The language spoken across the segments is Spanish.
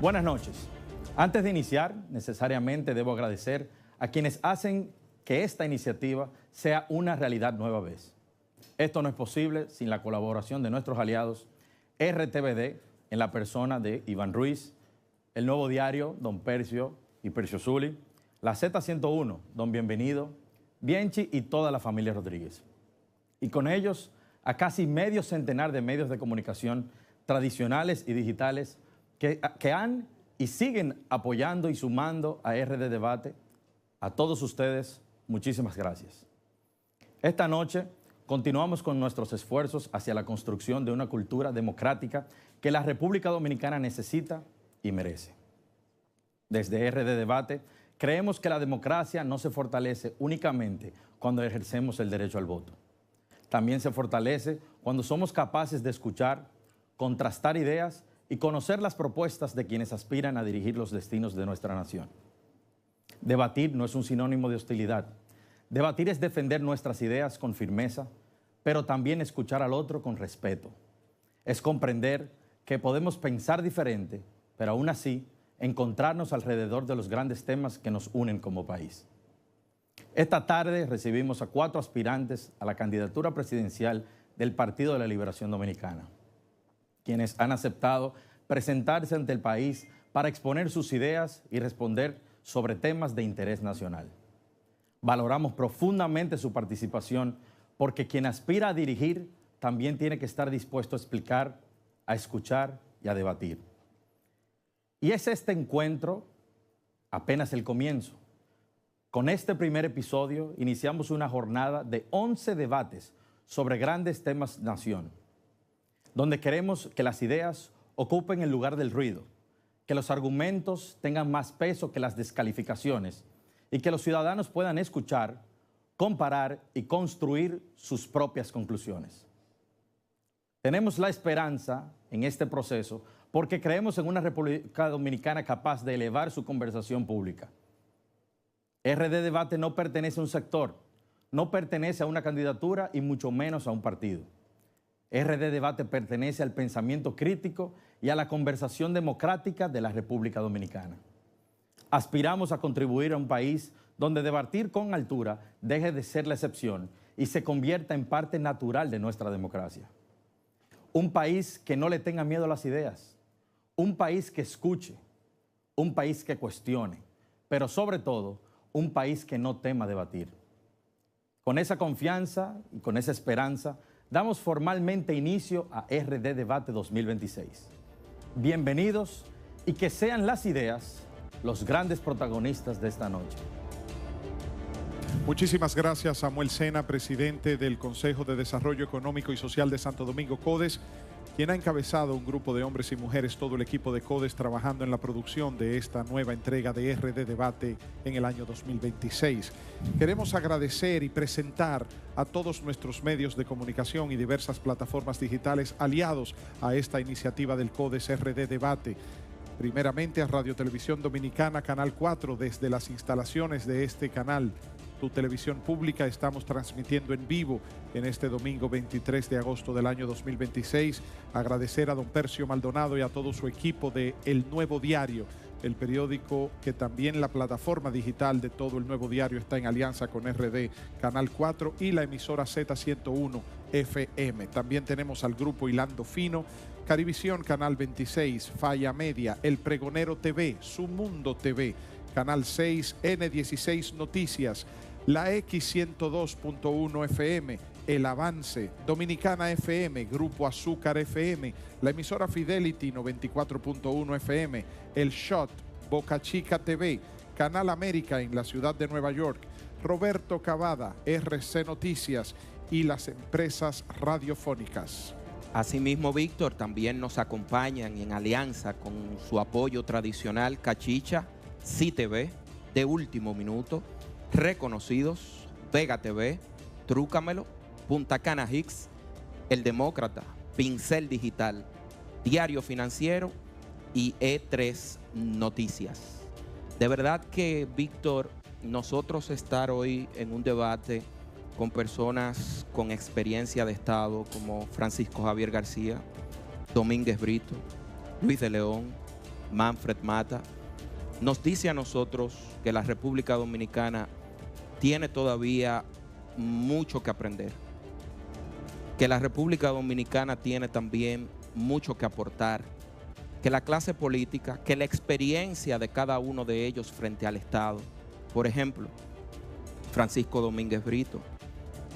Buenas noches. Antes de iniciar, necesariamente debo agradecer a quienes hacen que esta iniciativa sea una realidad nueva vez. Esto no es posible sin la colaboración de nuestros aliados RTVD, en la persona de Iván Ruiz, El Nuevo Diario, Don Percio y Percio Zuli, la Z101, Don Bienvenido, Bienchi y toda la familia Rodríguez. Y con ellos, a casi medio centenar de medios de comunicación tradicionales y digitales que han y siguen apoyando y sumando a RD Debate. A todos ustedes, muchísimas gracias. Esta noche continuamos con nuestros esfuerzos hacia la construcción de una cultura democrática que la República Dominicana necesita y merece. Desde RD Debate, creemos que la democracia no se fortalece únicamente cuando ejercemos el derecho al voto. También se fortalece cuando somos capaces de escuchar, contrastar ideas y conocer las propuestas de quienes aspiran a dirigir los destinos de nuestra nación. Debatir no es un sinónimo de hostilidad. Debatir es defender nuestras ideas con firmeza, pero también escuchar al otro con respeto. Es comprender que podemos pensar diferente, pero aún así encontrarnos alrededor de los grandes temas que nos unen como país. Esta tarde recibimos a 4 aspirantes a la candidatura presidencial del Partido de la Liberación Dominicana, quienes han aceptado presentarse ante el país para exponer sus ideas y responder sobre temas de interés nacional. Valoramos profundamente su participación porque quien aspira a dirigir también tiene que estar dispuesto a explicar, a escuchar y a debatir. Y es este encuentro apenas el comienzo. Con este primer episodio iniciamos una jornada de 11 debates sobre grandes temas nación, donde queremos que las ideas ocupen el lugar del ruido, que los argumentos tengan más peso que las descalificaciones y que los ciudadanos puedan escuchar, comparar y construir sus propias conclusiones. Tenemos la esperanza en este proceso porque creemos en una República Dominicana capaz de elevar su conversación pública. RD Debate no pertenece a un sector, no pertenece a una candidatura y mucho menos a un partido. RD Debate pertenece al pensamiento crítico y a la conversación democrática de la República Dominicana. Aspiramos a contribuir a un país donde debatir con altura deje de ser la excepción y se convierta en parte natural de nuestra democracia. Un país que no le tenga miedo a las ideas, un país que escuche, un país que cuestione, pero sobre todo, un país que no tema debatir. Con esa confianza y con esa esperanza, damos formalmente inicio a RD Debate 2026. Bienvenidos y que sean las ideas los grandes protagonistas de esta noche. Muchísimas gracias, Samuel Sena, presidente del Consejo de Desarrollo Económico y Social de Santo Domingo, CODES, quien ha encabezado un grupo de hombres y mujeres, todo el equipo de CODES, trabajando en la producción de esta nueva entrega de RD Debate en el año 2026. Queremos agradecer y presentar a todos nuestros medios de comunicación y diversas plataformas digitales aliados a esta iniciativa del CODES RD Debate. Primeramente a Radio Televisión Dominicana, Canal 4, desde las instalaciones de este canal, Tu Televisión Pública, estamos transmitiendo en vivo en este domingo 23 de agosto del año 2026. Agradecer a don Percio Maldonado y a todo su equipo de El Nuevo Diario, el periódico que también la plataforma digital de todo El Nuevo Diario está en alianza con RD, Canal 4 y la emisora Z101 FM. También tenemos al grupo Hilando Fino, Carivisión, Canal 26, Falla Media, El Pregonero TV, Su Mundo TV, Canal 6, N16 Noticias, la X102.1 FM, El Avance, Dominicana FM, Grupo Azúcar FM, la emisora Fidelity 94.1 FM, El Shot, Boca Chica TV, Canal América en la ciudad de Nueva York, Roberto Cavada, RC Noticias y las empresas radiofónicas. Asimismo, Víctor, también nos acompañan en alianza con su apoyo tradicional Cachicha, CTV, De Último Minuto, Reconocidos, Vega TV, Trúcamelo, Punta Cana Hicks, El Demócrata, Pincel Digital, Diario Financiero y E3 Noticias. De verdad que, Víctor, nosotros estar hoy en un debate con personas con experiencia de Estado como Francisco Javier García, Domínguez Brito, Luis de León, Manfred Mata, nos dice a nosotros que la República Dominicana tiene todavía mucho que aprender, que la República Dominicana tiene también mucho que aportar, que la clase política, que la experiencia de cada uno de ellos frente al Estado. Por ejemplo, Francisco Domínguez Brito,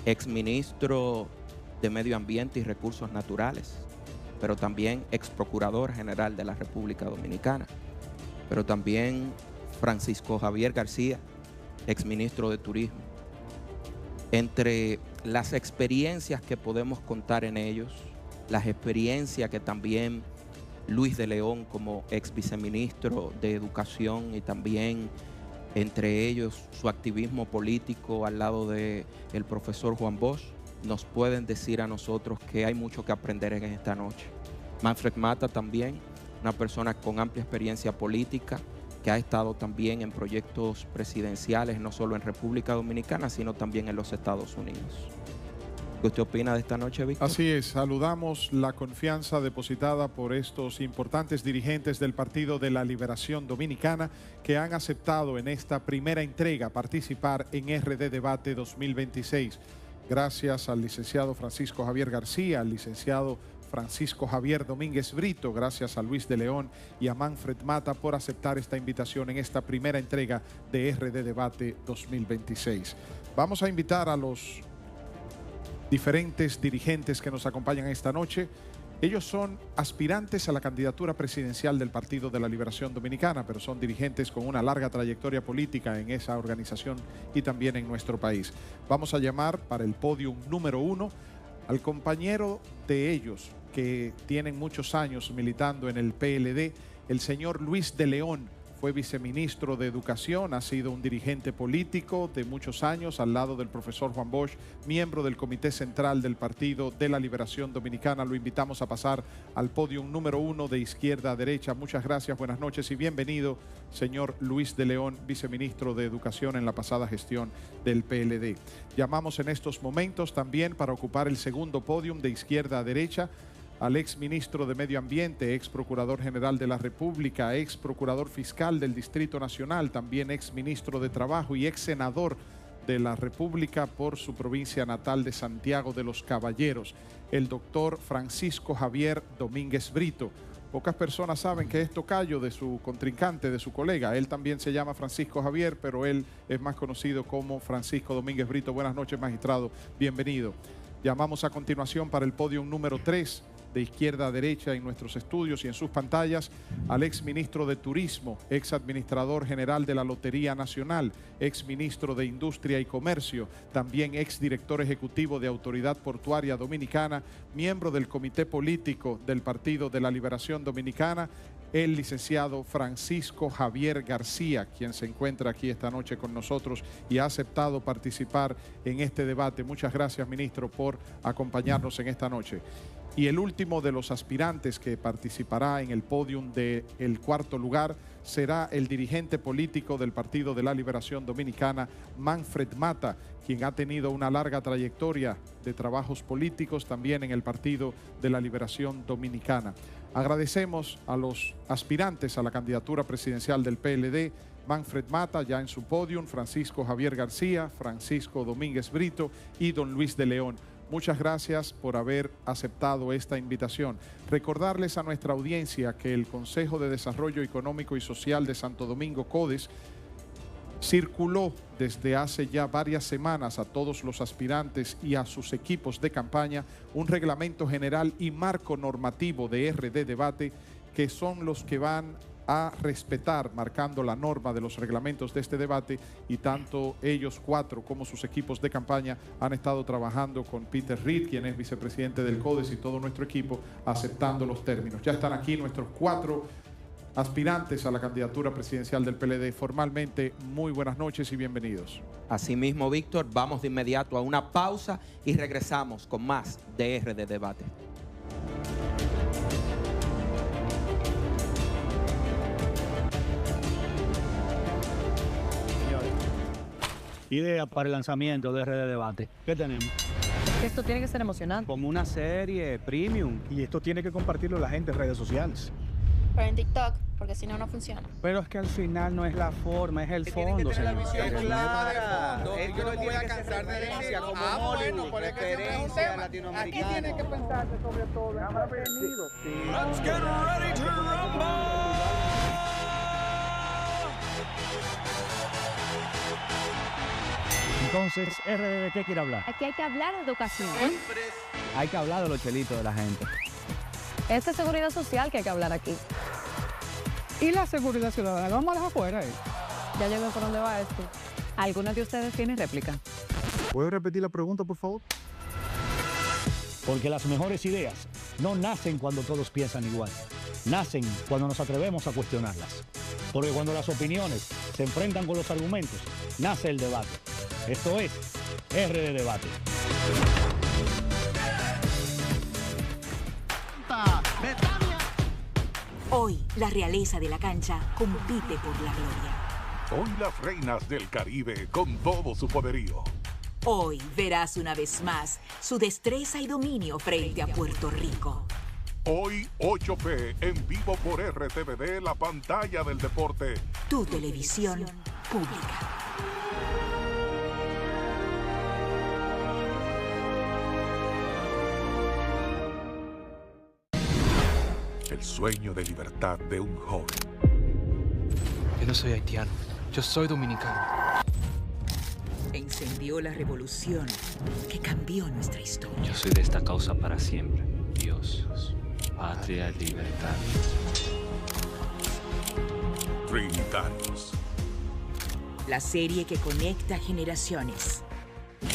exministro de Medio Ambiente y Recursos Naturales, pero también ex procurador general de la República Dominicana, pero también Francisco Javier García, exministro de Turismo. Entre las experiencias que podemos contar en ellos, las experiencias que también Luis de León como ex viceministro de Educación y también entre ellos su activismo político al lado del profesor Juan Bosch, nos pueden decir a nosotros que hay mucho que aprender en esta noche. Manfred Mata también, una persona con amplia experiencia política, que ha estado también en proyectos presidenciales, no solo en República Dominicana, sino también en los Estados Unidos. ¿Qué usted opina de esta noche, Víctor? Así es, saludamos la confianza depositada por estos importantes dirigentes del Partido de la Liberación Dominicana que han aceptado en esta primera entrega participar en RD Debate 2026. Gracias al licenciado Francisco Javier García, al licenciado Francisco Javier Domínguez Brito, gracias a Luis de León y a Manfred Mata por aceptar esta invitación en esta primera entrega de RD Debate 2026. Vamos a invitar a los diferentes dirigentes que nos acompañan esta noche. Ellos son aspirantes a la candidatura presidencial del Partido de la Liberación Dominicana, pero son dirigentes con una larga trayectoria política en esa organización y también en nuestro país. Vamos a llamar para el podio número 1 al compañero de ellos que tienen muchos años militando en el PLD, el señor Luis de León. Fue viceministro de Educación, ha sido un dirigente político de muchos años al lado del profesor Juan Bosch, miembro del Comité Central del Partido de la Liberación Dominicana. Lo invitamos a pasar al podio número 1 de izquierda a derecha. Muchas gracias, buenas noches y bienvenido, señor Luis de León, viceministro de Educación en la pasada gestión del PLD. Llamamos en estos momentos también para ocupar el segundo podio de izquierda a derecha al ex ministro de Medio Ambiente, ex procurador general de la República, ex procurador fiscal del Distrito Nacional, también ex ministro de Trabajo y ex senador de la República por su provincia natal de Santiago de los Caballeros, el doctor Francisco Javier Domínguez Brito. Pocas personas saben que es tocayo de su contrincante, de su colega. Él también se llama Francisco Javier, pero él es más conocido como Francisco Domínguez Brito. Buenas noches, magistrado. Bienvenido. Llamamos a continuación para el podio número 3 de izquierda a derecha en nuestros estudios y en sus pantallas al ex ministro de Turismo, ex administrador general de la Lotería Nacional, ex ministro de Industria y Comercio, también ex director ejecutivo de Autoridad Portuaria Dominicana, miembro del Comité Político del Partido de la Liberación Dominicana, el licenciado Francisco Javier García, quien se encuentra aquí esta noche con nosotros y ha aceptado participar en este debate. Muchas gracias, ministro, por acompañarnos en esta noche. Y el último de los aspirantes que participará en el podium del cuarto lugar será el dirigente político del Partido de la Liberación Dominicana, Manfred Mata, quien ha tenido una larga trayectoria de trabajos políticos también en el Partido de la Liberación Dominicana. Agradecemos a los aspirantes a la candidatura presidencial del PLD, Manfred Mata, ya en su podium, Francisco Javier García, Francisco Domínguez Brito y don Luis de León. Muchas gracias por haber aceptado esta invitación. Recordarles a nuestra audiencia que el Consejo de Desarrollo Económico y Social de Santo Domingo, CODES, circuló desde hace ya varias semanas a todos los aspirantes y a sus equipos de campaña un reglamento general y marco normativo de RD Debate, que son los que van a respetar, marcando la norma de los reglamentos de este debate, y tanto ellos cuatro como sus equipos de campaña han estado trabajando con Peter Reed, quien es vicepresidente del CODES, y todo nuestro equipo aceptando los términos. Ya están aquí nuestros cuatro aspirantes a la candidatura presidencial del PLD. Formalmente, muy buenas noches y bienvenidos. Asimismo, Víctor, vamos de inmediato a una pausa y regresamos con más de RD Debate. Idea para el lanzamiento de RD Debate. ¿Qué tenemos? Esto tiene que ser emocionante. Como una serie premium. Y esto tiene que compartirlo la gente en redes sociales. Pero en TikTok, porque si no, no funciona. Pero es que al final no es la forma, es el fondo, señor. Clara. Yo no voy a cansar de decir como Hollywood, referencia latinoamericana. Aquí tiene que pensarse sobre todo. Let's get ready to rumble. Entonces, RD, ¿de qué quiere hablar? Aquí hay que hablar de educación. Hay que hablar de los chelitos de la gente. Es de seguridad social que hay que hablar aquí. ¿Y la seguridad ciudadana? Vamos a dejar afuera. Ya llego por dónde va esto. ¿Alguno de ustedes tiene réplica? ¿Puede repetir la pregunta, por favor? Porque las mejores ideas no nacen cuando todos piensan igual. Nacen cuando nos atrevemos a cuestionarlas. Porque cuando las opiniones se enfrentan con los argumentos, nace el debate. Esto es RD Debate. Hoy, la realeza de la cancha compite por la gloria. Hoy las reinas del Caribe con todo su poderío. Hoy verás una vez más su destreza y dominio frente a Puerto Rico. Hoy 8P en vivo por RTVD, la pantalla del deporte. Tu televisión pública. El sueño de libertad de un joven. Yo no soy haitiano, yo soy dominicano. Encendió la revolución que cambió nuestra historia. Yo soy de esta causa para siempre. Dios, patria, libertad. Trinitarios. La serie que conecta generaciones.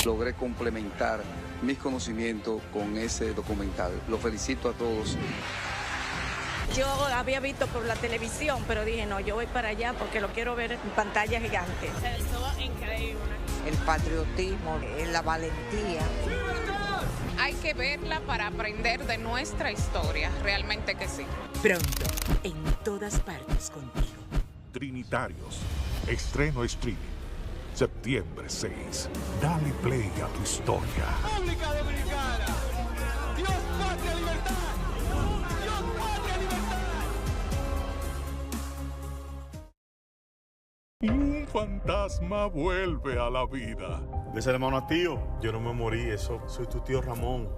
Logré complementar mis conocimientos con ese documental. Los felicito a todos. Yo había visto por la televisión, pero dije, no, yo voy para allá porque lo quiero ver en pantalla gigante. Estuvo increíble. El patriotismo, la valentía. Hay que verla para aprender de nuestra historia, realmente que sí. Pronto, en todas partes contigo. Trinitarios. Estreno streaming. Septiembre 6. Dale play a tu historia. República Dominicana. Dios, patria, libertad. Dios, patria, libertad. Un fantasma vuelve a la vida. Dice el hermano a tío, yo no me morí, eso soy tu tío Ramón.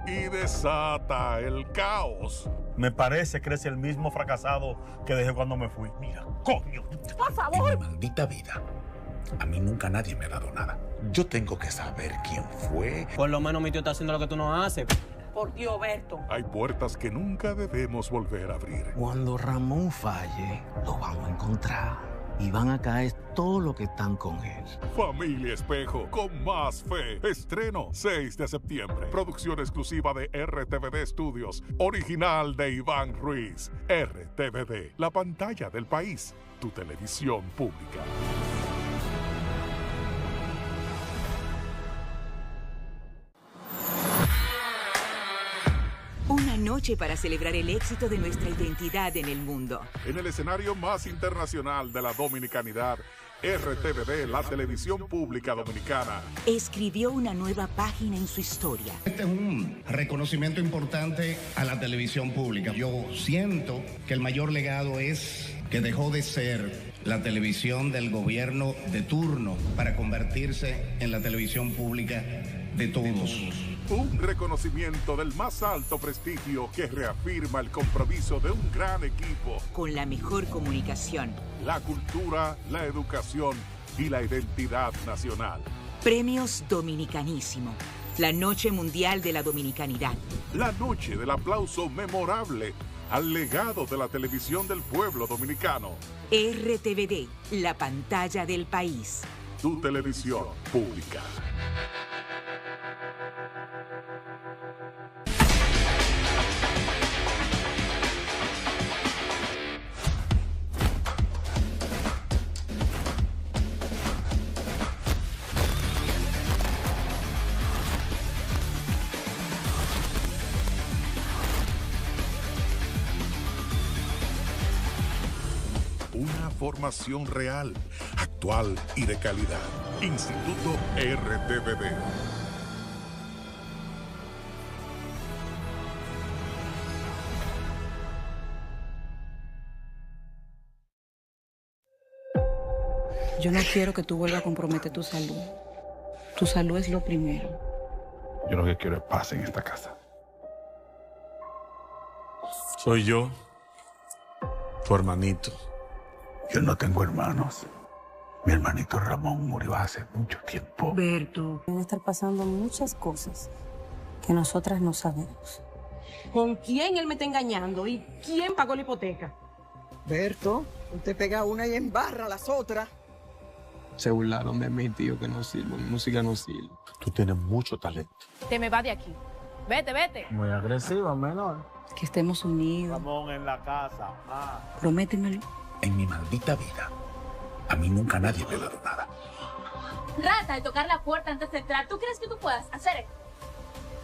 Y desata el caos. Me parece que eres el mismo fracasado que dejé cuando me fui. Mira, coño. Por favor. En mi maldita vida, a mí nunca nadie me ha dado nada. Yo tengo que saber quién fue. Por lo menos mi tío está haciendo lo que tú no haces. Por Dios, Berto. Hay puertas que nunca debemos volver a abrir. Cuando Ramón falle, lo vamos a encontrar. Y van a caer todos los que están con él. Familia Espejo, con más fe. Estreno 6 de septiembre. Producción exclusiva de RTVD Studios. Original de Iván Ruiz. RTVD, la pantalla del país. Tu televisión pública. Una noche para celebrar el éxito de nuestra identidad en el mundo. En el escenario más internacional de la dominicanidad, RTVD, la televisión pública dominicana, escribió una nueva página en su historia. Este es un reconocimiento importante a la televisión pública. Yo siento que el mayor legado es que dejó de ser la televisión del gobierno de turno para convertirse en la televisión pública de todos. Un reconocimiento del más alto prestigio que reafirma el compromiso de un gran equipo con la mejor comunicación, la cultura, la educación y la identidad nacional. Premios Dominicanísimo, la Noche Mundial de la Dominicanidad. La noche del aplauso memorable al legado de la televisión del pueblo dominicano. RTVD, la pantalla del país. Tu televisión pública. Una formación real, actual y de calidad. Instituto RTVD. Yo no quiero que tú vuelvas a comprometer tu salud. Tu salud es lo primero. Yo lo que quiero es paz en esta casa. Soy yo, tu hermanito. Yo no tengo hermanos. Mi hermanito Ramón murió hace mucho tiempo. Berto, van a estar pasando muchas cosas que nosotras no sabemos. ¿Con quién él me está engañando? ¿Y quién pagó la hipoteca? Berto, usted pega una y embarra a las otras. Se burlaron de mí, tío, que no sirvo. Mi música no sirve. Tú tienes mucho talento. Te me va de aquí. Vete, vete. Muy agresiva, menor. Que estemos unidos. Ramón en la casa. Prométemelo. En mi maldita vida, a mí nunca nadie me ha dado nada. Trata de tocar la puerta antes de entrar. ¿Tú crees que tú puedas hacer esto?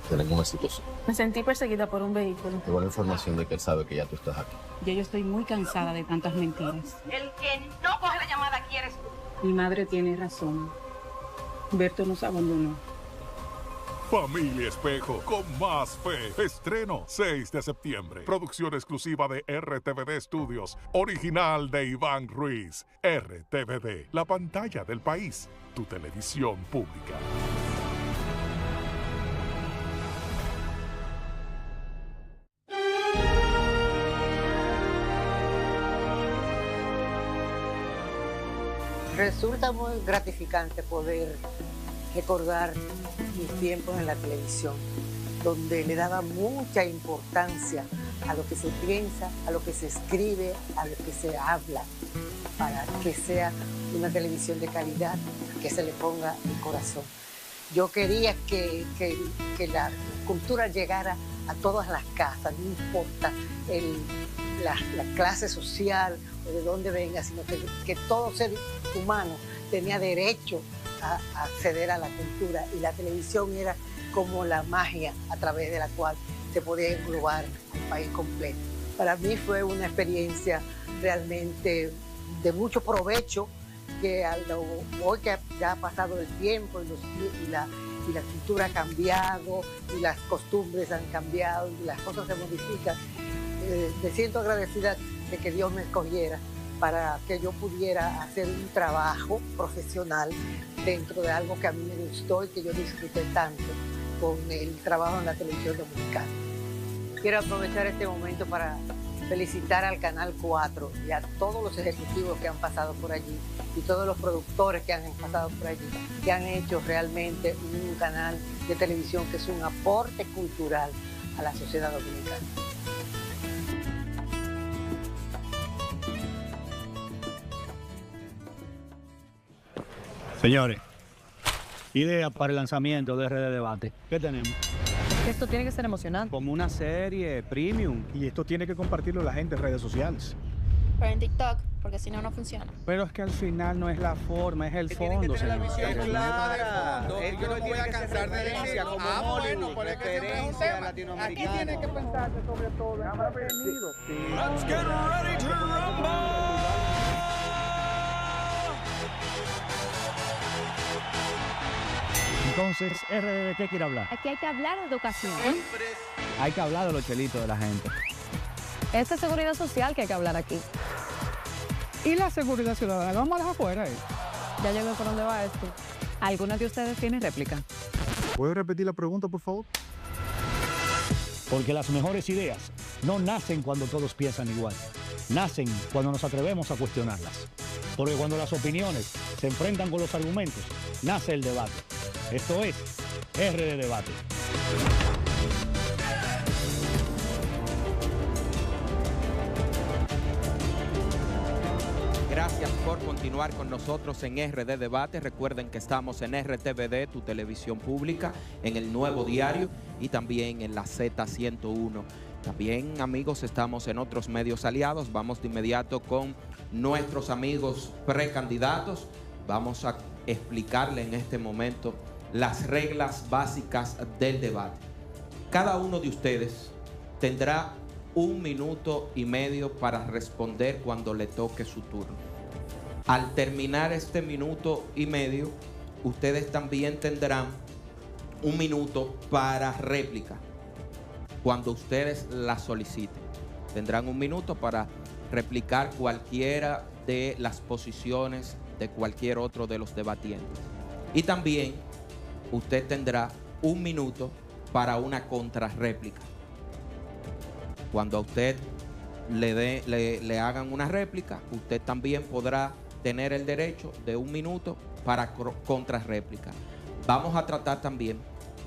Tenemos una situación. Me sentí perseguida por un vehículo. Tengo la información de que él sabe que ya tú estás aquí. Ya yo estoy muy cansada de tantas mentiras. El que no coge la llamada aquí eres tú. Mi madre tiene razón. Berto nos abandonó. Familia Espejo con más fe. Estreno 6 de septiembre. Producción exclusiva de RTVD Studios. Original de Iván Ruiz. RTVD, la pantalla del país. Tu televisión pública. Resulta muy gratificante poder recordar mis tiempos en la televisión, donde le daba mucha importancia a lo que se piensa, a lo que se escribe, a lo que se habla, para que sea una televisión de calidad, que se le ponga el corazón. Yo quería que la cultura llegara a todas las casas, no importa la clase social o de dónde venga, sino que todo ser humano tenía derecho a acceder a la cultura, y la televisión era como la magia a través de la cual se podía englobar al país completo. Para mí fue una experiencia realmente de mucho provecho, que hoy que ya ha pasado el tiempo y la cultura ha cambiado y las costumbres han cambiado y las cosas se modifican, me siento agradecida de que Dios me escogiera para que yo pudiera hacer un trabajo profesional dentro de algo que a mí me gustó y que yo disfruté tanto con el trabajo en la televisión dominicana. Quiero aprovechar este momento para felicitar al Canal 4 y a todos los ejecutivos que han pasado por allí y todos los productores que han pasado por allí, que han hecho realmente un canal de televisión que es un aporte cultural a la sociedad dominicana. Señores, idea para el lanzamiento de RD Debate. ¿Qué tenemos? Esto tiene que ser emocionante. Como una serie premium. Y esto tiene que compartirlo la gente en redes sociales. Pero en TikTok, porque si no, no funciona. Pero es que al final no es la forma, es el fondo, señor. Clara. Yo no me voy a cansar de decir como Hollywood, referencia latinoamericana. Aquí tiene que pensarse sobre todo. Let's get ready to rumble. Entonces, RD, ¿de qué quiere hablar? Aquí hay que hablar de educación. Hay que hablar de los chelitos de la gente. Esta es seguridad social que hay que hablar aquí. ¿Y la seguridad ciudadana? Vamos a dejar afuera. Ya yo veo por dónde va esto. ¿Alguna de ustedes tiene réplica? ¿Puede repetir la pregunta, por favor? Porque las mejores ideas no nacen cuando todos piensan igual. Nacen cuando nos atrevemos a cuestionarlas. Porque cuando las opiniones se enfrentan con los argumentos, nace el debate. Esto es RD Debate. Gracias por continuar con nosotros en RD Debate. Recuerden que estamos en RTVD, tu televisión pública, en el Nuevo Diario y también en la Z101. También, amigos, estamos en otros medios aliados. Vamos de inmediato con nuestros amigos precandidatos. Vamos a explicarle en este momento las reglas básicas del debate. Cada uno de ustedes tendrá 1 minuto y medio para responder cuando le toque su turno. Al terminar este minuto y medio, ustedes también tendrán 1 minuto para réplica cuando ustedes la soliciten. Tendrán 1 minuto para replicar cualquiera de las posiciones de cualquier otro de los debatientes. Y también usted tendrá 1 minuto para una contrarréplica. Cuando a usted le hagan una réplica, usted también podrá tener el derecho de 1 minuto para contrarréplica. Vamos a tratar también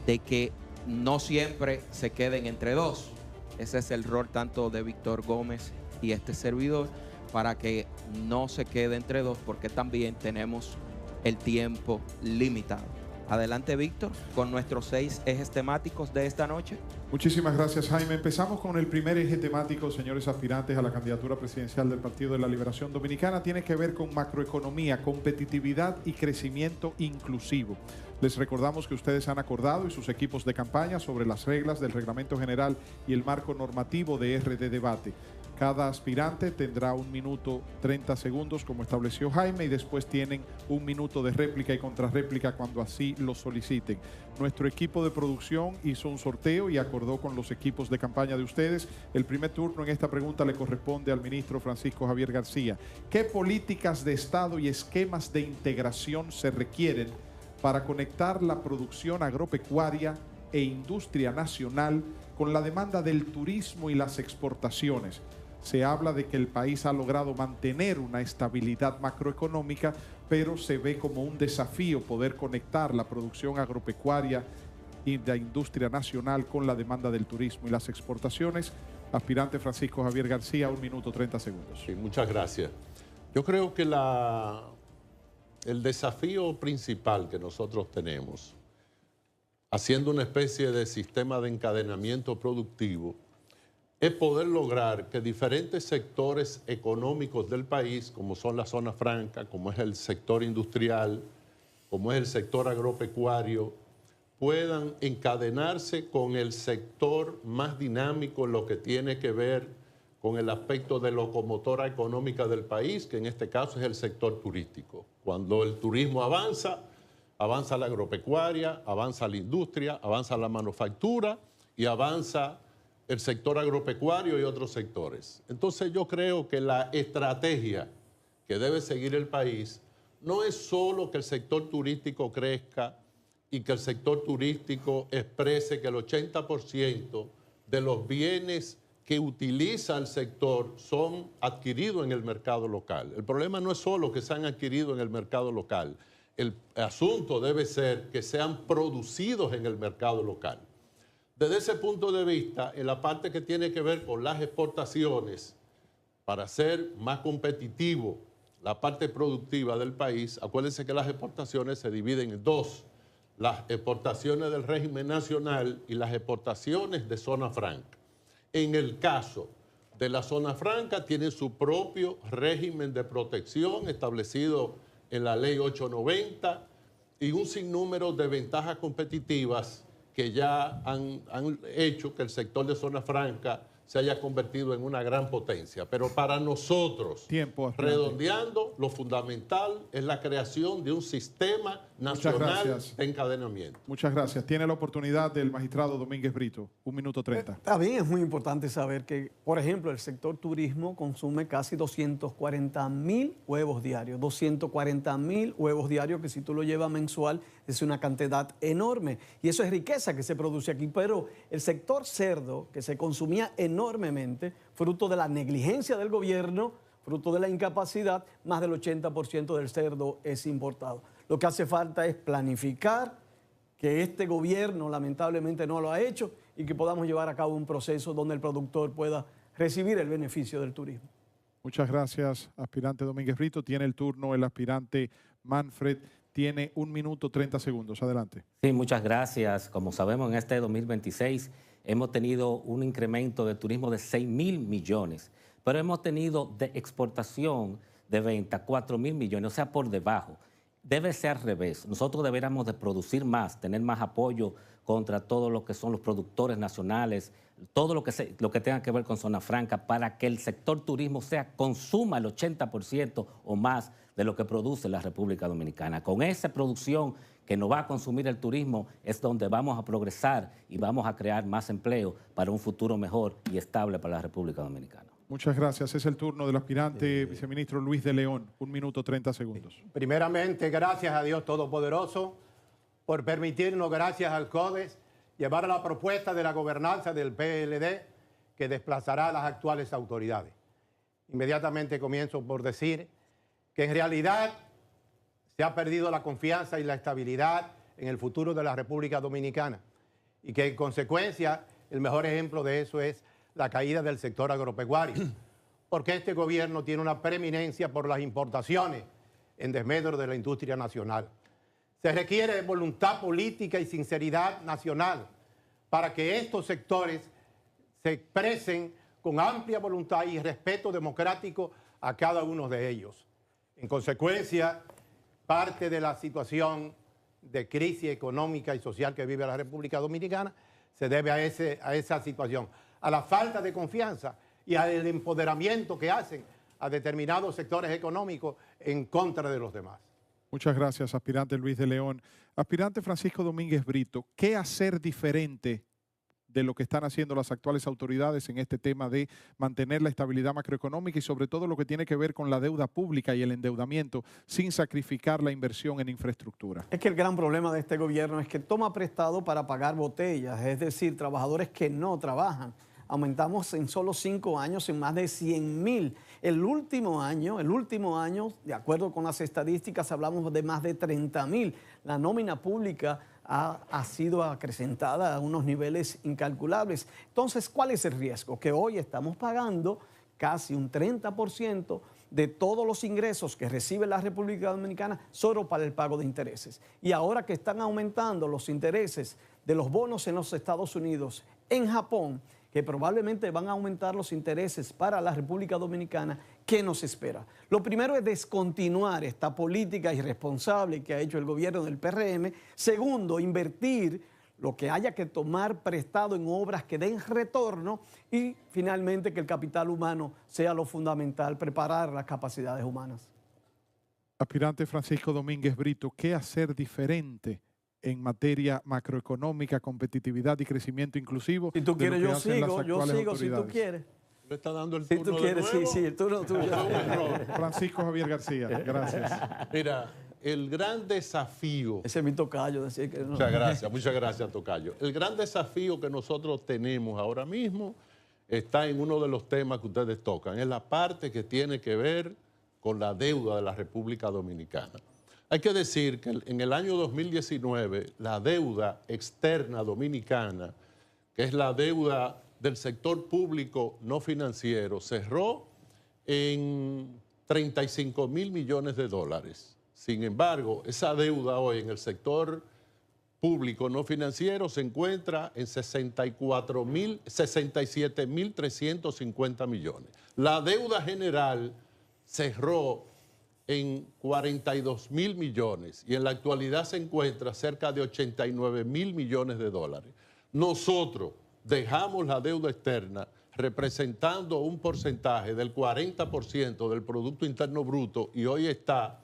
de que no siempre se queden entre dos. Ese es el rol tanto de Víctor Gómez y este servidor, para que no se quede entre dos, porque también tenemos el tiempo limitado. Adelante, Víctor, con nuestros 6 ejes temáticos de esta noche. Muchísimas gracias, Jaime. Empezamos con el primer eje temático, señores aspirantes a la candidatura presidencial del Partido de la Liberación Dominicana. Tiene que ver con macroeconomía, competitividad y crecimiento inclusivo. Les recordamos que ustedes han acordado y sus equipos de campaña sobre las reglas del reglamento general y el marco normativo de RD Debate. Cada aspirante tendrá 1 minuto 30 segundos, como estableció Jaime, y después tienen 1 minuto de réplica y contrarréplica cuando así lo soliciten. Nuestro equipo de producción hizo un sorteo y acordó con los equipos de campaña de ustedes. El primer turno en esta pregunta le corresponde al ministro Francisco Javier García. ¿Qué políticas de Estado y esquemas de integración se requieren para conectar la producción agropecuaria e industria nacional con la demanda del turismo y las exportaciones? Se habla de que el país ha logrado mantener una estabilidad macroeconómica, pero se ve como un desafío poder conectar la producción agropecuaria y la industria nacional con la demanda del turismo y las exportaciones. Aspirante Francisco Javier García, 1 minuto 30 segundos. Sí, muchas gracias. Yo creo que el desafío principal que nosotros tenemos, haciendo una especie de sistema de encadenamiento productivo, es poder lograr que diferentes sectores económicos del país, como son la zona franca, como es el sector industrial, como es el sector agropecuario, puedan encadenarse con el sector más dinámico en lo que tiene que ver con el aspecto de locomotora económica del país, que en este caso es el sector turístico. Cuando el turismo avanza, avanza la agropecuaria, avanza la industria, avanza la manufactura y avanza el sector agropecuario y otros sectores. Entonces yo creo que la estrategia que debe seguir el país no es solo que el sector turístico crezca y que el sector turístico exprese que el 80% de los bienes que utiliza el sector son adquiridos en el mercado local. El problema no es solo que sean adquiridos en el mercado local. El asunto debe ser que sean producidos en el mercado local. Desde ese punto de vista, en la parte que tiene que ver con las exportaciones, para ser más competitivo la parte productiva del país, acuérdense que las exportaciones se dividen en dos: las exportaciones del régimen nacional y las exportaciones de zona franca. En el caso de la zona franca, tiene su propio régimen de protección establecido en la ley 890 y un sinnúmero de ventajas competitivas que ya han hecho que el sector de zona franca se haya convertido en una gran potencia. Pero para nosotros, redondeando, lo fundamental es la creación de un sistema nacional de encadenamiento. Muchas gracias. Tiene la oportunidad del magistrado Domínguez Brito. 1 minuto 30. También es muy importante saber que, por ejemplo, el sector turismo consume casi 240.000 huevos diarios. 240.000 huevos diarios, que si tú lo llevas mensual es una cantidad enorme. Y eso es riqueza que se produce aquí. Pero el sector cerdo, que se consumía enormemente, fruto de la negligencia del gobierno, fruto de la incapacidad, más del 80% del cerdo es importado. Lo que hace falta es planificar, que este gobierno lamentablemente no lo ha hecho, y que podamos llevar a cabo un proceso donde el productor pueda recibir el beneficio del turismo. Muchas gracias, aspirante Domínguez Brito. Tiene el turno el aspirante Manfred. Tiene 1 minuto 30 segundos. Adelante. Sí, muchas gracias. Como sabemos, en este 2026 hemos tenido un incremento de turismo de 6.000 millones, pero hemos tenido de exportación de venta 4.000 millones, o sea, por debajo. Debe ser al revés. Nosotros deberíamos de producir más, tener más apoyo contra todo lo que son los productores nacionales, todo lo que tenga que ver con zona franca, para que el sector turismo consuma el 80% o más de lo que produce la República Dominicana. Con esa producción que nos va a consumir el turismo es donde vamos a progresar y vamos a crear más empleo para un futuro mejor y estable para la República Dominicana. Muchas gracias. Es el turno del aspirante viceministro Luis de León. 1 minuto 30 segundos. Primeramente, gracias a Dios Todopoderoso por permitirnos, gracias al CODES, llevar a la propuesta de la gobernanza del PLD que desplazará a las actuales autoridades. Inmediatamente comienzo por decir que en realidad se ha perdido la confianza y la estabilidad en el futuro de la República Dominicana y que en consecuencia el mejor ejemplo de eso es la caída del sector agropecuario, porque este gobierno tiene una preeminencia por las importaciones en desmedro de la industria nacional. Se requiere voluntad política y sinceridad nacional para que estos sectores se expresen con amplia voluntad y respeto democrático a cada uno de ellos. En consecuencia, parte de la situación de crisis económica y social que vive la República Dominicana se debe a esa situación, a la falta de confianza y al empoderamiento que hacen a determinados sectores económicos en contra de los demás. Muchas gracias, aspirante Luis de León. Aspirante Francisco Domínguez Brito, ¿qué hacer diferente de lo que están haciendo las actuales autoridades en este tema de mantener la estabilidad macroeconómica y sobre todo lo que tiene que ver con la deuda pública y el endeudamiento sin sacrificar la inversión en infraestructura? Es que el gran problema de este gobierno es que toma prestado para pagar botellas, es decir, trabajadores que no trabajan. Aumentamos en solo 5 años en más de 100,000. El último año, de acuerdo con las estadísticas, hablamos de más de 30,000. La nómina pública ha sido acrecentada a unos niveles incalculables. Entonces, ¿cuál es el riesgo? Que hoy estamos pagando casi un 30% de todos los ingresos que recibe la República Dominicana solo para el pago de intereses. Y ahora que están aumentando los intereses de los bonos en los Estados Unidos, en Japón, que probablemente van a aumentar los intereses para la República Dominicana, ¿qué nos espera? Lo primero es descontinuar esta política irresponsable que ha hecho el gobierno del PRM. Segundo, invertir lo que haya que tomar prestado en obras que den retorno. Y finalmente, que el capital humano sea lo fundamental, preparar las capacidades humanas. Aspirante Francisco Domínguez Brito, ¿qué hacer diferente en materia macroeconómica, competitividad y crecimiento inclusivo? Si tú quieres, yo sigo si tú quieres. ¿Le está dando el Si turno tú quieres, de nuevo? sí, el turno tuyo. Francisco Javier García, gracias. Mira, el gran desafío... Ese es mi tocayo, decir que no. Muchas gracias, tocayo. El gran desafío que nosotros tenemos ahora mismo está en uno de los temas que ustedes tocan, es la parte que tiene que ver con la deuda de la República Dominicana. Hay que decir que en el año 2019 la deuda externa dominicana, que es la deuda del sector público no financiero, cerró en 35,000 millones de dólares. Sin embargo, esa deuda hoy en el sector público no financiero se encuentra en 67,350 millones. La deuda general cerró en 42,000 millones y en la actualidad se encuentra cerca de 89,000 millones de dólares. Nosotros dejamos la deuda externa representando un porcentaje del 40% del Producto Interno Bruto y hoy está,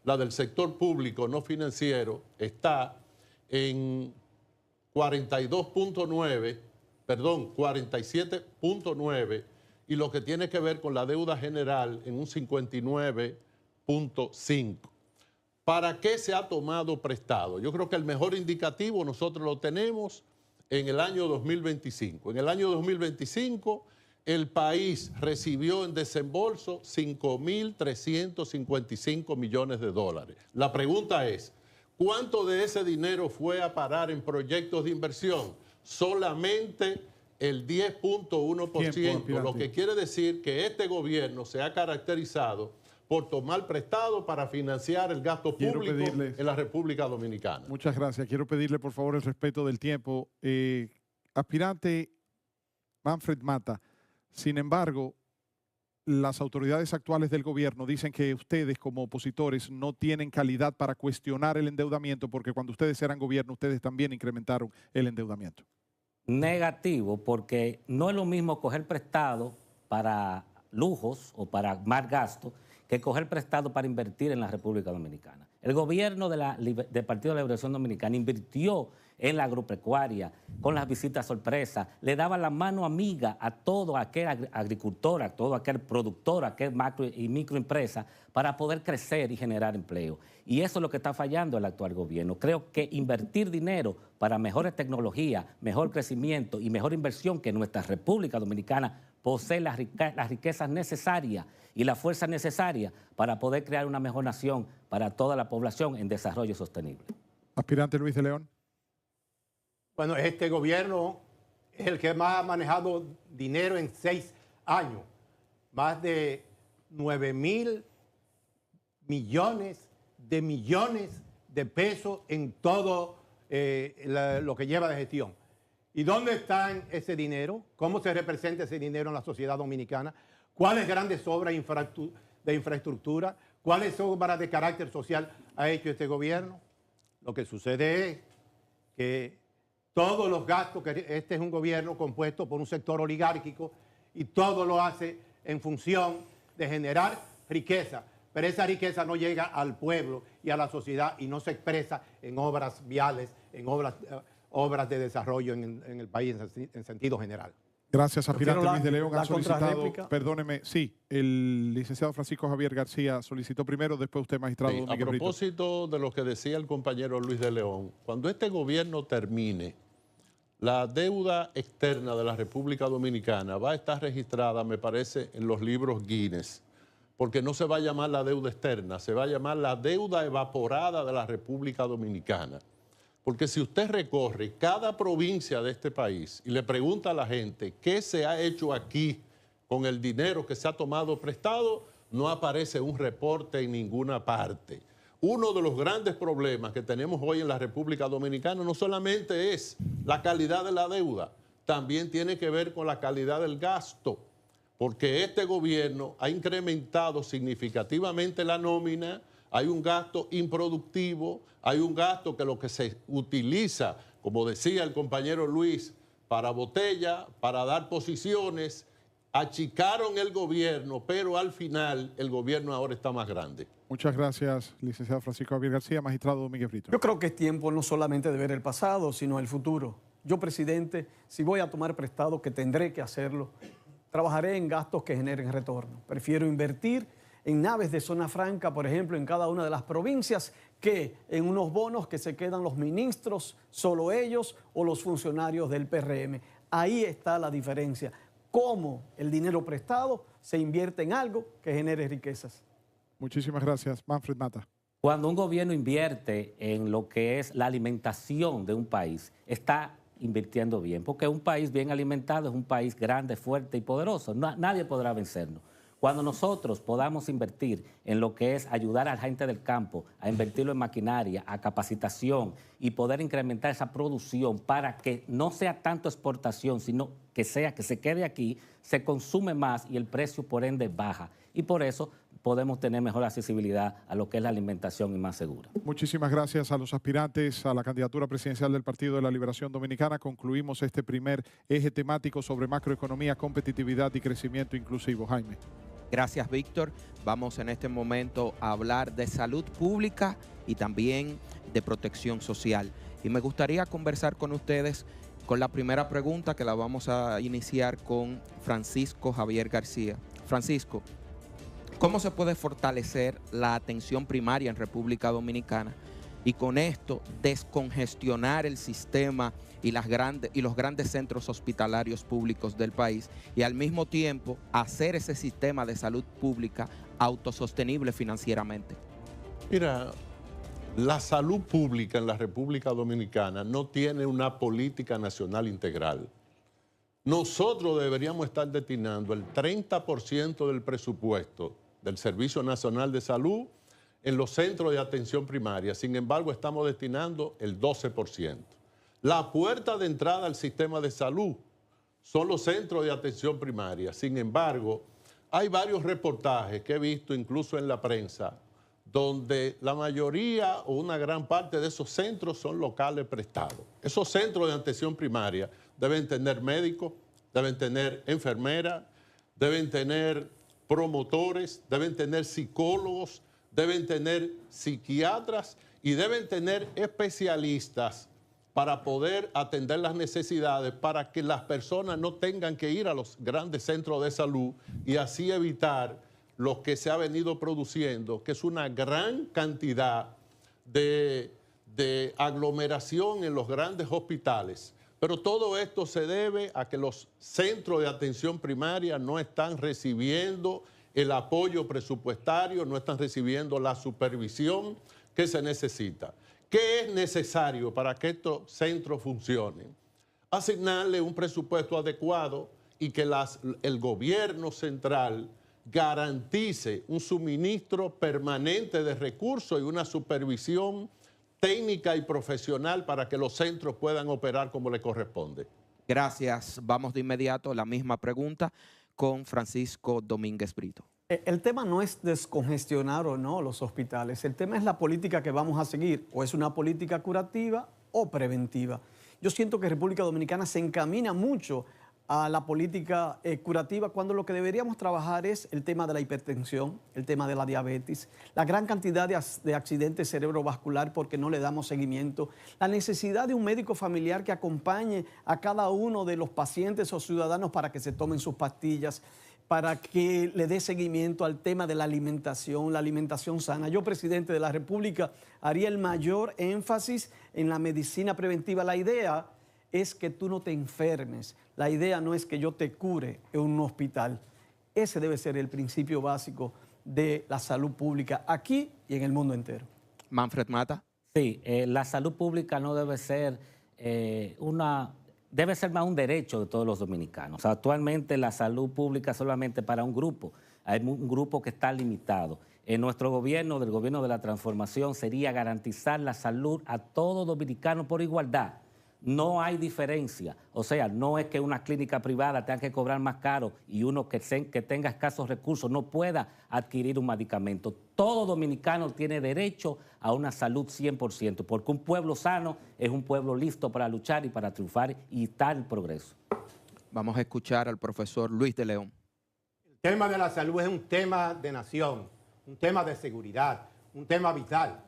la del sector público no financiero, está en 47.9 y lo que tiene que ver con la deuda general en un 59.5. ¿Para qué se ha tomado prestado? Yo creo que el mejor indicativo nosotros lo tenemos en el año 2025. En el año 2025 el país recibió en desembolso 5,355 millones de dólares. La pregunta es, ¿cuánto de ese dinero fue a parar en proyectos de inversión? Solamente el 10.1%, lo que quiere decir que este gobierno se ha caracterizado por tomar prestado para financiar el gasto público en la República Dominicana. Muchas gracias. Quiero pedirle, por favor, el respeto del tiempo. Aspirante Manfred Mata, sin embargo, las autoridades actuales del gobierno dicen que ustedes como opositores no tienen calidad para cuestionar el endeudamiento porque cuando ustedes eran gobierno, ustedes también incrementaron el endeudamiento. Negativo, porque no es lo mismo coger prestado para lujos o para más gasto que coger prestado para invertir en la República Dominicana. El gobierno del Partido de la Liberación Dominicana invirtió en la agropecuaria, con las visitas sorpresa, le daba la mano amiga a todo aquel agricultor, a todo aquel productor, a aquel macro y microempresa para poder crecer y generar empleo. Y eso es lo que está fallando el actual gobierno. Creo que invertir dinero para mejores tecnologías, mejor crecimiento y mejor inversión, que nuestra República Dominicana posee las riquezas necesarias y la fuerza necesaria para poder crear una mejor nación para toda la población en desarrollo sostenible. Aspirante Luis de León. Bueno, este gobierno es el que más ha manejado dinero en 6 años. Más de 9.000 millones de pesos en todo lo que lleva de gestión. ¿Y dónde está ese dinero? ¿Cómo se representa ese dinero en la sociedad dominicana? ¿Cuáles grandes obras de infraestructura? ¿Cuáles obras de carácter social ha hecho este gobierno? Lo que sucede es que todos los gastos, que este es un gobierno compuesto por un sector oligárquico y todo lo hace en función de generar riqueza. Pero esa riqueza no llega al pueblo y a la sociedad y no se expresa en obras viales, en obras de desarrollo en el país en sentido general. Gracias, aspirante Luis de León. La Ha solicitado, contrarréplica. perdóneme, sí, el licenciado Francisco Javier García solicitó primero, después usted, magistrado Sí, a Domínguez Brito. propósito de lo que decía el compañero Luis de León, cuando este gobierno termine, la deuda externa de la República Dominicana va a estar registrada, me parece, en los libros Guinness, porque no se va a llamar la deuda externa, se va a llamar la deuda evaporada de la República Dominicana. Porque si usted recorre cada provincia de este país y le pregunta a la gente qué se ha hecho aquí con el dinero que se ha tomado prestado, no aparece un reporte en ninguna parte. Uno de los grandes problemas que tenemos hoy en la República Dominicana no solamente es la calidad de la deuda, también tiene que ver con la calidad del gasto, porque este gobierno ha incrementado significativamente la nómina. Hay un gasto improductivo, hay un gasto que lo que se utiliza, como decía el compañero Luis, para botella, para dar posiciones. Achicaron el gobierno, pero al final el gobierno ahora está más grande. Muchas gracias, licenciado Francisco Javier García, magistrado Domínguez Brito. Yo creo que es tiempo no solamente de ver el pasado, sino el futuro. Yo, presidente, si voy a tomar prestado, que tendré que hacerlo, trabajaré en gastos que generen retorno. Prefiero invertir en naves de zona franca, por ejemplo, en cada una de las provincias, que en unos bonos que se quedan los ministros, solo ellos o los funcionarios del PRM. Ahí está la diferencia. Cómo el dinero prestado se invierte en algo que genere riquezas. Muchísimas gracias. Manfred Mata. Cuando un gobierno invierte en lo que es la alimentación de un país, está invirtiendo bien, porque un país bien alimentado es un país grande, fuerte y poderoso. Nadie podrá vencernos. Cuando nosotros podamos invertir en lo que es ayudar a la gente del campo, a invertirlo en maquinaria, a capacitación y poder incrementar esa producción para que no sea tanto exportación, sino que se quede aquí, se consume más y el precio por ende baja. Y por eso podemos tener mejor accesibilidad a lo que es la alimentación y más segura. Muchísimas gracias a los aspirantes a la candidatura presidencial del Partido de la Liberación Dominicana. Concluimos este primer eje temático sobre macroeconomía, competitividad y crecimiento inclusivo. Jaime. Gracias, Víctor. Vamos en este momento a hablar de salud pública y también de protección social. Y me gustaría conversar con ustedes con la primera pregunta, que la vamos a iniciar con Francisco Javier García. Francisco, ¿cómo se puede fortalecer la atención primaria en República Dominicana y con esto descongestionar el sistema y los grandes centros hospitalarios públicos del país, y al mismo tiempo hacer ese sistema de salud pública autosostenible financieramente? Mira, la salud pública en la República Dominicana no tiene una política nacional integral. Nosotros deberíamos estar destinando el 30% del presupuesto del Servicio Nacional de Salud en los centros de atención primaria. Sin embargo, estamos destinando el 12%. La puerta de entrada al sistema de salud son los centros de atención primaria. Sin embargo, hay varios reportajes que he visto incluso en la prensa donde la mayoría o una gran parte de esos centros son locales prestados. Esos centros de atención primaria deben tener médicos, deben tener enfermeras, deben tener promotores, deben tener psicólogos, deben tener psiquiatras y deben tener especialistas para poder atender las necesidades, para que las personas no tengan que ir a los grandes centros de salud y así evitar lo que se ha venido produciendo, que es una gran cantidad de aglomeración en los grandes hospitales. Pero todo esto se debe a que los centros de atención primaria no están recibiendo el apoyo presupuestario, no están recibiendo la supervisión que se necesita. ¿Qué es necesario para que estos centros funcionen? Asignarle un presupuesto adecuado y que el gobierno central garantice un suministro permanente de recursos y una supervisión técnica y profesional para que los centros puedan operar como le corresponde. Gracias. Vamos de inmediato a la misma pregunta con Francisco Domínguez Brito. El tema no es descongestionar o no los hospitales. El tema es la política que vamos a seguir. O es una política curativa o preventiva. Yo siento que República Dominicana se encamina mucho a la política curativa, cuando lo que deberíamos trabajar es el tema de la hipertensión, el tema de la diabetes, la gran cantidad de accidentes cerebrovascular porque no le damos seguimiento, la necesidad de un médico familiar que acompañe a cada uno de los pacientes o ciudadanos para que se tomen sus pastillas, para que le dé seguimiento al tema de la alimentación sana. Yo, presidente de la República, haría el mayor énfasis en la medicina preventiva. La idea es que tú no te enfermes. La idea no es que yo te cure en un hospital. Ese debe ser el principio básico de la salud pública aquí y en el mundo entero. Manfred Mata. Sí, la salud pública no debe ser debe ser más un derecho de todos los dominicanos. Actualmente la salud pública es solamente para un grupo. Hay un grupo que está limitado. En nuestro gobierno, del gobierno de la transformación, sería garantizar la salud a todo dominicano por igualdad. No hay diferencia. O sea, no es que una clínica privada tenga que cobrar más caro y uno que tenga escasos recursos no pueda adquirir un medicamento. Todo dominicano tiene derecho a una salud 100%, porque un pueblo sano es un pueblo listo para luchar y para triunfar y estar en progreso. Vamos a escuchar al profesor Luis de León. El tema de la salud es un tema de nación, un tema de seguridad, un tema vital.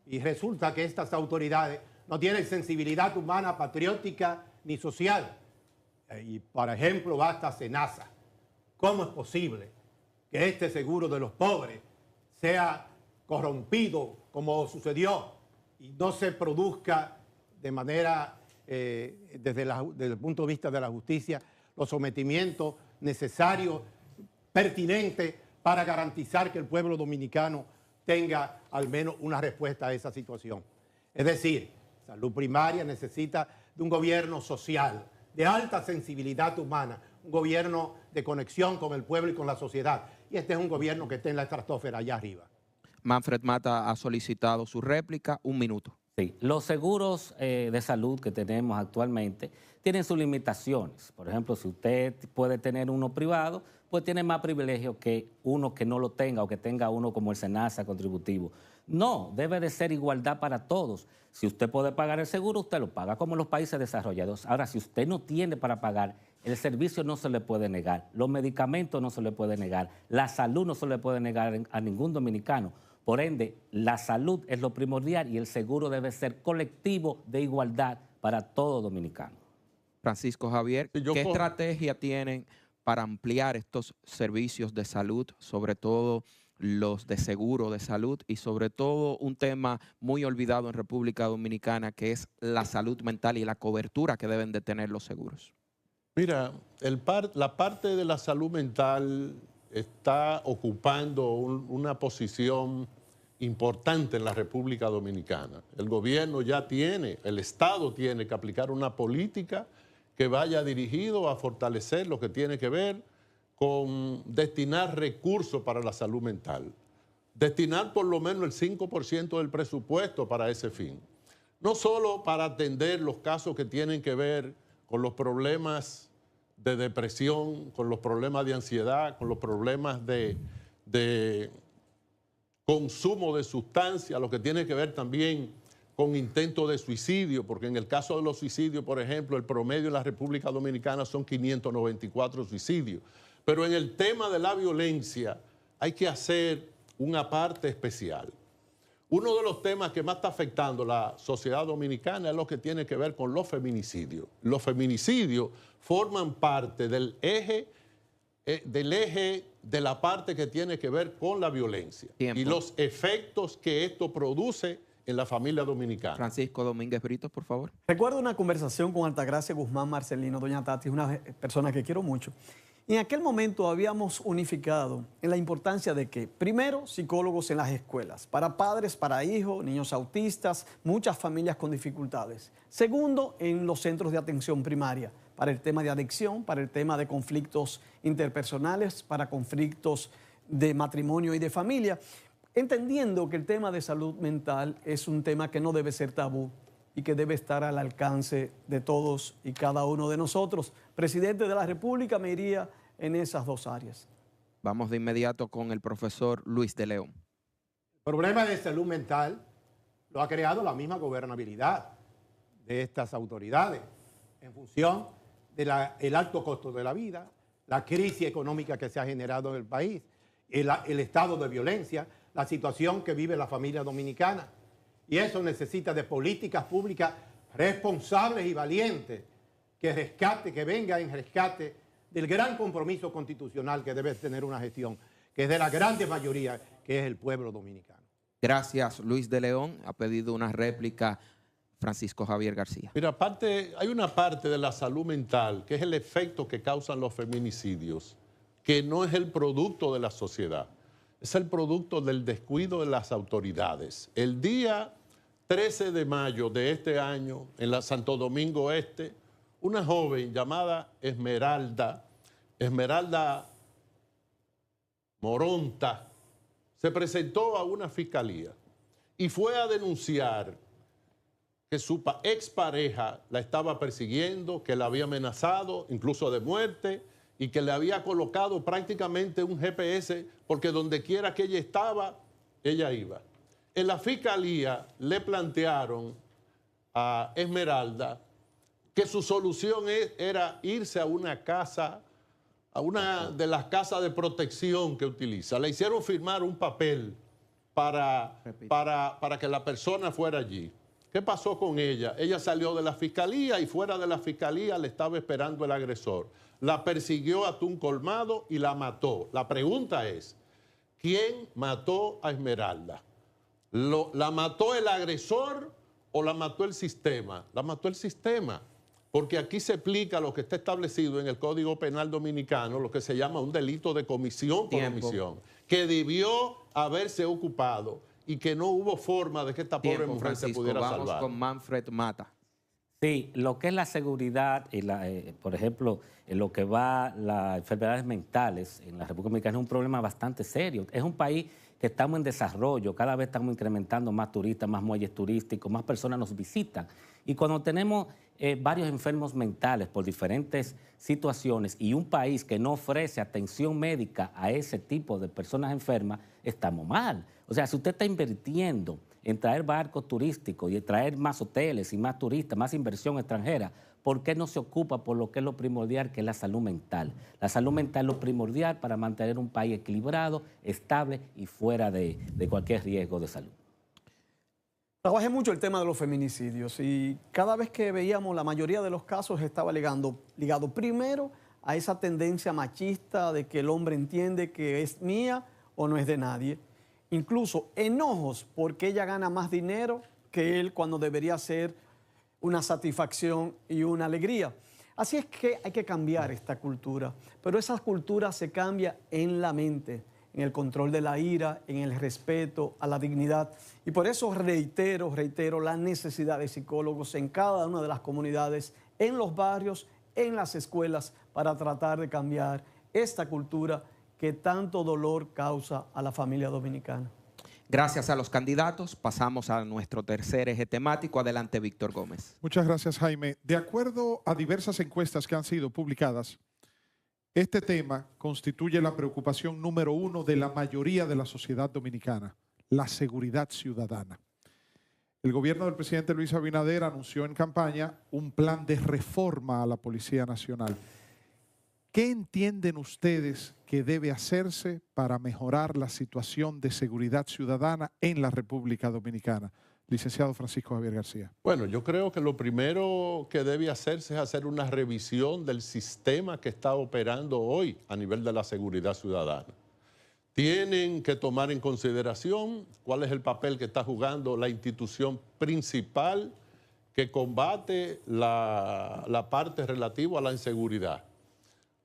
Y resulta que estas autoridades no tienen sensibilidad humana, patriótica ni social. Y, por ejemplo, basta SENASA. ¿Cómo es posible que este seguro de los pobres sea corrompido como sucedió y no se produzca de manera, desde el punto de vista de la justicia, los sometimientos necesarios, pertinentes para garantizar que el pueblo dominicano tenga al menos una respuesta a esa situación? Es decir, salud primaria necesita de un gobierno social, de alta sensibilidad humana, un gobierno de conexión con el pueblo y con la sociedad. Y este es un gobierno que está en la estratosfera allá arriba. Manfred Mata ha solicitado su réplica. 1 minuto. Sí, los seguros de salud que tenemos actualmente tienen sus limitaciones. Por ejemplo, si usted puede tener uno privado, pues tiene más privilegio que uno que no lo tenga o que tenga uno como el SENASA contributivo. No, debe de ser igualdad para todos. Si usted puede pagar el seguro, usted lo paga, como en los países desarrollados. Ahora, si usted no tiene para pagar, el servicio no se le puede negar, los medicamentos no se le puede negar, la salud no se le puede negar a ningún dominicano. Por ende, la salud es lo primordial y el seguro debe ser colectivo de igualdad para todo dominicano. Francisco Javier, ¿qué estrategia tienen para ampliar estos servicios de salud, sobre todo los de seguro de salud y sobre todo un tema muy olvidado en República Dominicana, que es la salud mental y la cobertura que deben de tener los seguros? Mira, la parte de la salud mental está ocupando una posición importante en la República Dominicana. El gobierno ya tiene, el Estado tiene que aplicar una política que vaya dirigido a fortalecer lo que tiene que ver con destinar recursos para la salud mental. Destinar por lo menos el 5% del presupuesto para ese fin. No solo para atender los casos que tienen que ver con los problemas de depresión, con los problemas de ansiedad, con los problemas de consumo de sustancias, lo que tiene que ver también con intentos de suicidio, porque en el caso de los suicidios, por ejemplo, el promedio en la República Dominicana son 594 suicidios. Pero en el tema de la violencia hay que hacer una parte especial. uno de los temas que más está afectando la sociedad dominicana es lo que tiene que ver con los feminicidios. Los feminicidios forman parte del eje de la parte que tiene que ver con la violencia y los efectos que esto produce en la familia dominicana. Francisco Domínguez Britos, por favor. Recuerdo una conversación con Altagracia Guzmán Marcelino, doña Tati, una persona que quiero mucho. Y en aquel momento habíamos unificado en la importancia de que, primero, psicólogos en las escuelas, para padres, para hijos, niños autistas, muchas familias con dificultades. Segundo, en los centros de atención primaria, para el tema de adicción, para el tema de conflictos interpersonales, para conflictos de matrimonio y de familia, entendiendo que el tema de salud mental es un tema que no debe ser tabú y que debe estar al alcance de todos y cada uno de nosotros. Presidente de la República, me iría en esas dos áreas. Vamos de inmediato con el profesor Luis de León. El problema de salud mental lo ha creado la misma gobernabilidad de estas autoridades en función del alto costo de la vida, la crisis económica que se ha generado en el país, el estado de violencia, la situación que vive la familia dominicana. Y eso necesita de políticas públicas responsables y valientes que vengan en rescate del gran compromiso constitucional que debe tener una gestión, que es de la grande mayoría, que es el pueblo dominicano. Gracias, Luis de León. Ha pedido una réplica Francisco Javier García. Mira, hay una parte de la salud mental que es el efecto que causan los feminicidios, que no es el producto de la sociedad, es el producto del descuido de las autoridades. El día 13 de mayo de este año, en la Santo Domingo Este, una joven llamada Esmeralda Moronta, se presentó a una fiscalía y fue a denunciar que su expareja la estaba persiguiendo, que la había amenazado, incluso de muerte, y que le había colocado prácticamente un GPS, porque donde quiera que ella estaba, ella iba. En la fiscalía le plantearon a Esmeralda que su solución era irse a una casa, a una de las casas de protección que utiliza. Le hicieron firmar un papel para que la persona fuera allí. ¿Qué pasó con ella? Ella salió de la fiscalía y fuera de la fiscalía le estaba esperando el agresor. La persiguió hasta un colmado y la mató. La pregunta es, ¿quién mató a Esmeralda? ¿La mató el agresor o la mató el sistema? La mató el sistema, porque aquí se aplica lo que está establecido en el Código Penal Dominicano, lo que se llama un delito de comisión por omisión, que debió haberse ocupado y que no hubo forma de que esta pobre mujer se pudiera salvar. Vamos con Manfred Mata. Sí, lo que es la seguridad, y por ejemplo, en lo que va las enfermedades mentales en la República Dominicana es un problema bastante serio. Es un país que estamos en desarrollo, cada vez estamos incrementando más turistas, más muelles turísticos, más personas nos visitan. Y cuando tenemos varios enfermos mentales por diferentes situaciones y un país que no ofrece atención médica a ese tipo de personas enfermas, estamos mal. O sea, si usted está invirtiendo en traer barcos turísticos y en traer más hoteles y más turistas, más inversión extranjera, ¿por qué no se ocupa por lo que es lo primordial, que es la salud mental? La salud mental es lo primordial para mantener un país equilibrado, estable y fuera de cualquier riesgo de salud. Trabajé mucho el tema de los feminicidios y cada vez que veíamos la mayoría de los casos estaba ligado primero a esa tendencia machista de que el hombre entiende que es mía o no es de nadie. Incluso enojos porque ella gana más dinero que él cuando debería ser una satisfacción y una alegría. Así es que hay que cambiar esta cultura, pero esa cultura se cambia en la mente, en el control de la ira, en el respeto a la dignidad. Y por eso reitero la necesidad de psicólogos en cada una de las comunidades, en los barrios, en las escuelas, para tratar de cambiar esta cultura que tanto dolor causa a la familia dominicana. Gracias a los candidatos, pasamos a nuestro tercer eje temático. Adelante, Víctor Gómez. Muchas gracias, Jaime. De acuerdo a diversas encuestas que han sido publicadas, este tema constituye la preocupación número 1 de la mayoría de la sociedad dominicana, la seguridad ciudadana. El gobierno del presidente Luis Abinader anunció en campaña un plan de reforma a la Policía Nacional. ¿Qué entienden ustedes que debe hacerse para mejorar la situación de seguridad ciudadana en la República Dominicana? Licenciado Francisco Javier García. Bueno, yo creo que lo primero que debe hacerse es hacer una revisión del sistema que está operando hoy a nivel de la seguridad ciudadana. Tienen que tomar en consideración cuál es el papel que está jugando la institución principal que combate la parte relativa a la inseguridad.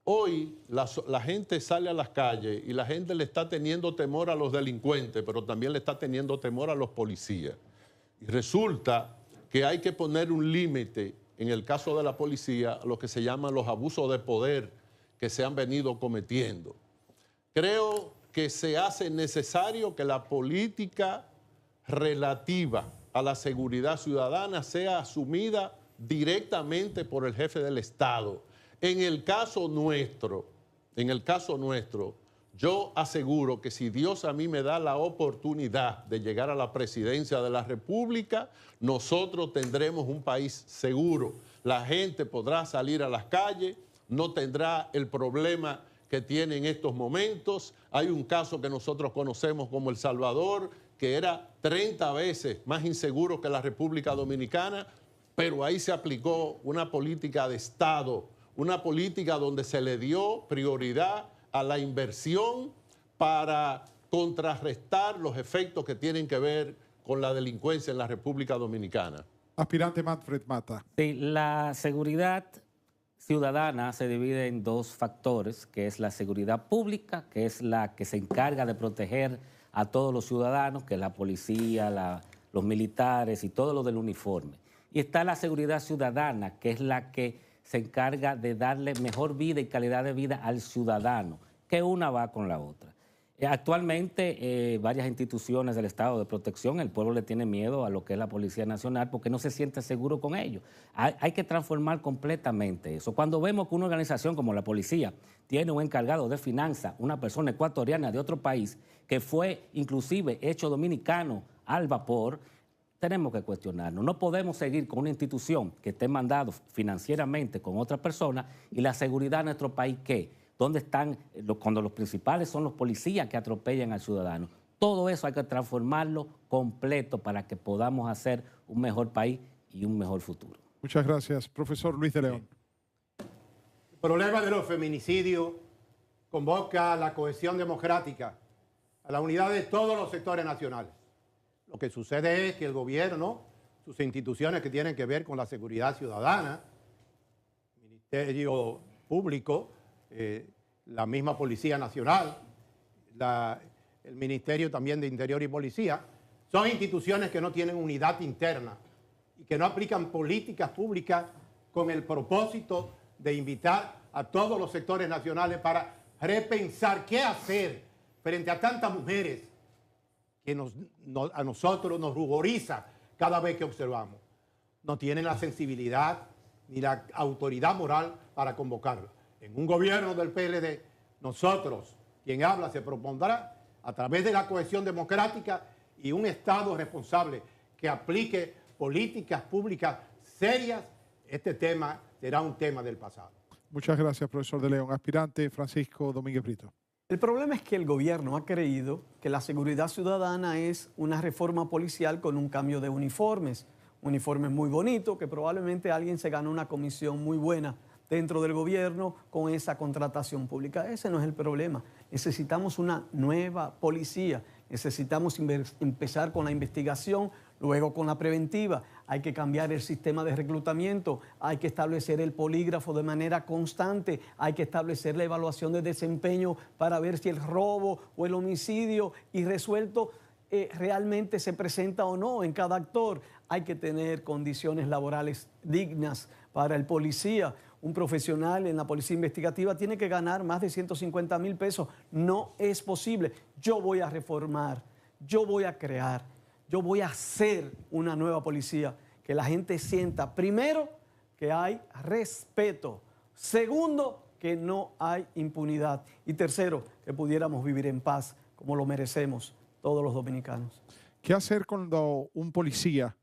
Hoy la gente sale a las calles y la gente le está teniendo temor a los delincuentes, pero también le está teniendo temor a los policías. Y resulta que hay que poner un límite, en el caso de la policía, a lo que se llaman los abusos de poder que se han venido cometiendo. Creo que se hace necesario que la política relativa a la seguridad ciudadana sea asumida directamente por el jefe del Estado. En el caso nuestro, yo aseguro que si Dios a mí me da la oportunidad de llegar a la presidencia de la República, nosotros tendremos un país seguro. La gente podrá salir a las calles, no tendrá el problema que tiene en estos momentos. Hay un caso que nosotros conocemos como El Salvador, que era 30 veces más inseguro que la República Dominicana, pero ahí se aplicó una política de Estado, una política donde se le dio prioridad a la inversión para contrarrestar los efectos que tienen que ver con la delincuencia en la República Dominicana. Aspirante Manfred Mata. Sí, la seguridad ciudadana se divide en dos factores, que es la seguridad pública, que es la que se encarga de proteger a todos los ciudadanos, que es la policía, los militares y todo lo del uniforme. Y está la seguridad ciudadana, que es la que se encarga de darle mejor vida y calidad de vida al ciudadano, que una va con la otra. Actualmente, varias instituciones del Estado de protección, el pueblo le tiene miedo a lo que es la Policía Nacional porque no se siente seguro con ellos. Hay que transformar completamente eso. Cuando vemos que una organización como la policía tiene un encargado de finanzas, una persona ecuatoriana de otro país, que fue inclusive hecho dominicano al vapor, tenemos que cuestionarnos. No podemos seguir con una institución que esté mandado financieramente con otra persona y la seguridad de nuestro país, ¿qué? ¿Dónde están cuando los principales son los policías que atropellan al ciudadano? Todo eso hay que transformarlo completo para que podamos hacer un mejor país y un mejor futuro. Muchas gracias. Profesor Luis de León. El problema de los feminicidios convoca a la cohesión democrática, a la unidad de todos los sectores nacionales. Lo que sucede es que el gobierno, sus instituciones que tienen que ver con la seguridad ciudadana, Ministerio Público, la misma Policía Nacional, el Ministerio también de Interior y Policía, son instituciones que no tienen unidad interna y que no aplican políticas públicas con el propósito de invitar a todos los sectores nacionales para repensar qué hacer frente a tantas mujeres que a nosotros nos ruboriza cada vez que observamos. No tienen la sensibilidad ni la autoridad moral para convocarlo. En un gobierno del PLD, nosotros, quien habla, se propondrá a través de la cohesión democrática y un Estado responsable que aplique políticas públicas serias. Este tema será un tema del pasado. Muchas gracias, profesor de León. Aspirante Francisco Domínguez Brito. El problema es que el gobierno ha creído que la seguridad ciudadana es una reforma policial con un cambio de uniformes. Uniformes muy bonitos, que probablemente alguien se ganó una comisión muy buena dentro del gobierno con esa contratación pública. Ese no es el problema. Necesitamos una nueva policía. Necesitamos empezar con la investigación, luego con la preventiva. Hay que cambiar el sistema de reclutamiento, hay que establecer el polígrafo de manera constante, hay que establecer la evaluación de desempeño para ver si el robo o el homicidio irresuelto realmente se presenta o no en cada actor. Hay que tener condiciones laborales dignas para el policía. Un profesional en la policía investigativa tiene que ganar más de 150,000 pesos. No es posible. Yo voy a reformar, yo voy a crear, yo voy a hacer una nueva policía que la gente sienta, primero, que hay respeto. Segundo, que no hay impunidad. Y tercero, que pudiéramos vivir en paz como lo merecemos todos los dominicanos. ¿Qué hacer cuando un policía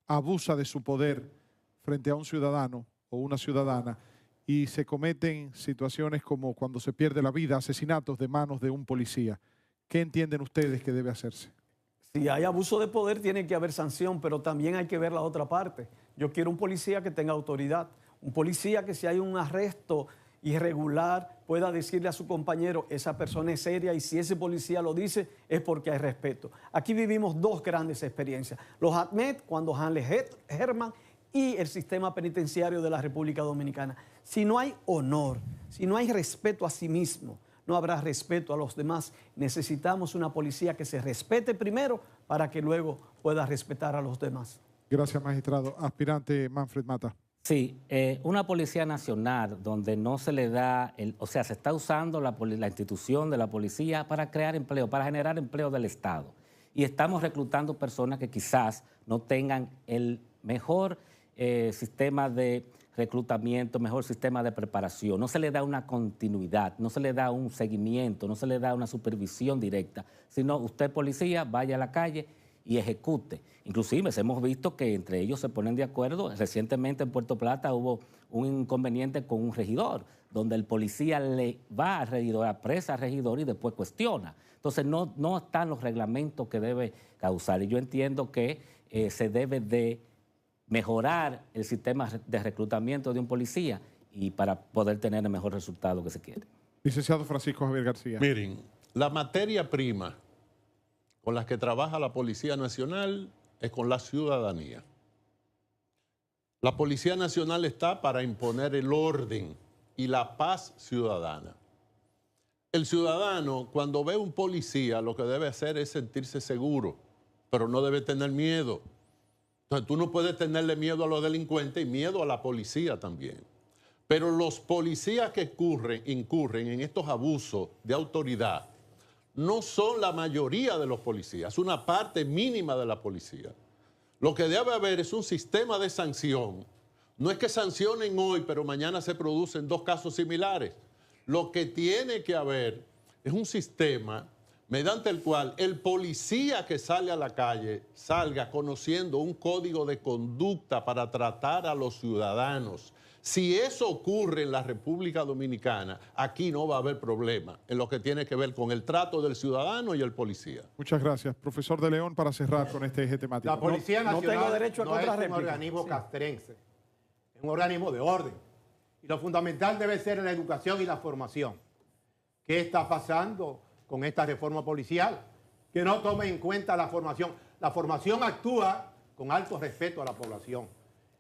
abusa de su poder frente a un ciudadano o una ciudadana y se cometen situaciones como cuando se pierde la vida, asesinatos de manos de un policía. ¿Qué entienden ustedes que debe hacerse? Si hay abuso de poder, tiene que haber sanción, pero también hay que ver la otra parte. Yo quiero un policía que tenga autoridad, un policía que si hay un arresto irregular pueda decirle a su compañero, esa persona es seria, y si ese policía lo dice es porque hay respeto. Aquí vivimos dos grandes experiencias, los ADMET, cuando Hanley Herman, y el sistema penitenciario de la República Dominicana. Si no hay honor, si no hay respeto a sí mismo, no habrá respeto a los demás. Necesitamos una policía que se respete primero para que luego pueda respetar a los demás. Gracias, magistrado. Aspirante Manfred Mata. Sí, una policía nacional donde no se le da, se está usando la institución de la policía para crear empleo, para generar empleo del Estado. Y estamos reclutando personas que quizás no tengan el mejor sistema de reclutamiento, mejor sistema de preparación. No se le da una continuidad, no se le da un seguimiento, no se le da una supervisión directa, sino usted, policía, vaya a la calle y ejecute. Inclusive hemos visto que entre ellos se ponen de acuerdo. Recientemente en Puerto Plata hubo un inconveniente con un regidor, donde el policía le va al regidor, apresa al regidor y después cuestiona. Entonces no están los reglamentos que debe causar. Y yo entiendo que se debe de mejorar el sistema de reclutamiento de un policía y para poder tener el mejor resultado que se quiere. Licenciado Francisco Javier García. Miren, la materia prima con la que trabaja la Policía Nacional es con la ciudadanía. La Policía Nacional está para imponer el orden y la paz ciudadana. El ciudadano, cuando ve un policía, lo que debe hacer es sentirse seguro, pero no debe tener miedo. Entonces, tú no puedes tenerle miedo a los delincuentes y miedo a la policía también. Pero los policías que incurren en estos abusos de autoridad no son la mayoría de los policías, una parte mínima de la policía. Lo que debe haber es un sistema de sanción. No es que sancionen hoy, pero mañana se producen dos casos similares. Lo que tiene que haber es un sistema mediante el cual el policía que sale a la calle salga conociendo un código de conducta para tratar a los ciudadanos. Si eso ocurre en la República Dominicana, aquí no va a haber problema en lo que tiene que ver con el trato del ciudadano y el policía. Muchas gracias. Profesor de León, para cerrar con este eje temático. La Policía Nacional no tengo derecho a no es un contrarréplica. organismo castrense, es un organismo de orden. Y lo fundamental debe ser la educación y la formación. ¿Qué está pasando con esta reforma policial? Que no tome en cuenta la formación. La formación actúa con alto respeto a la población.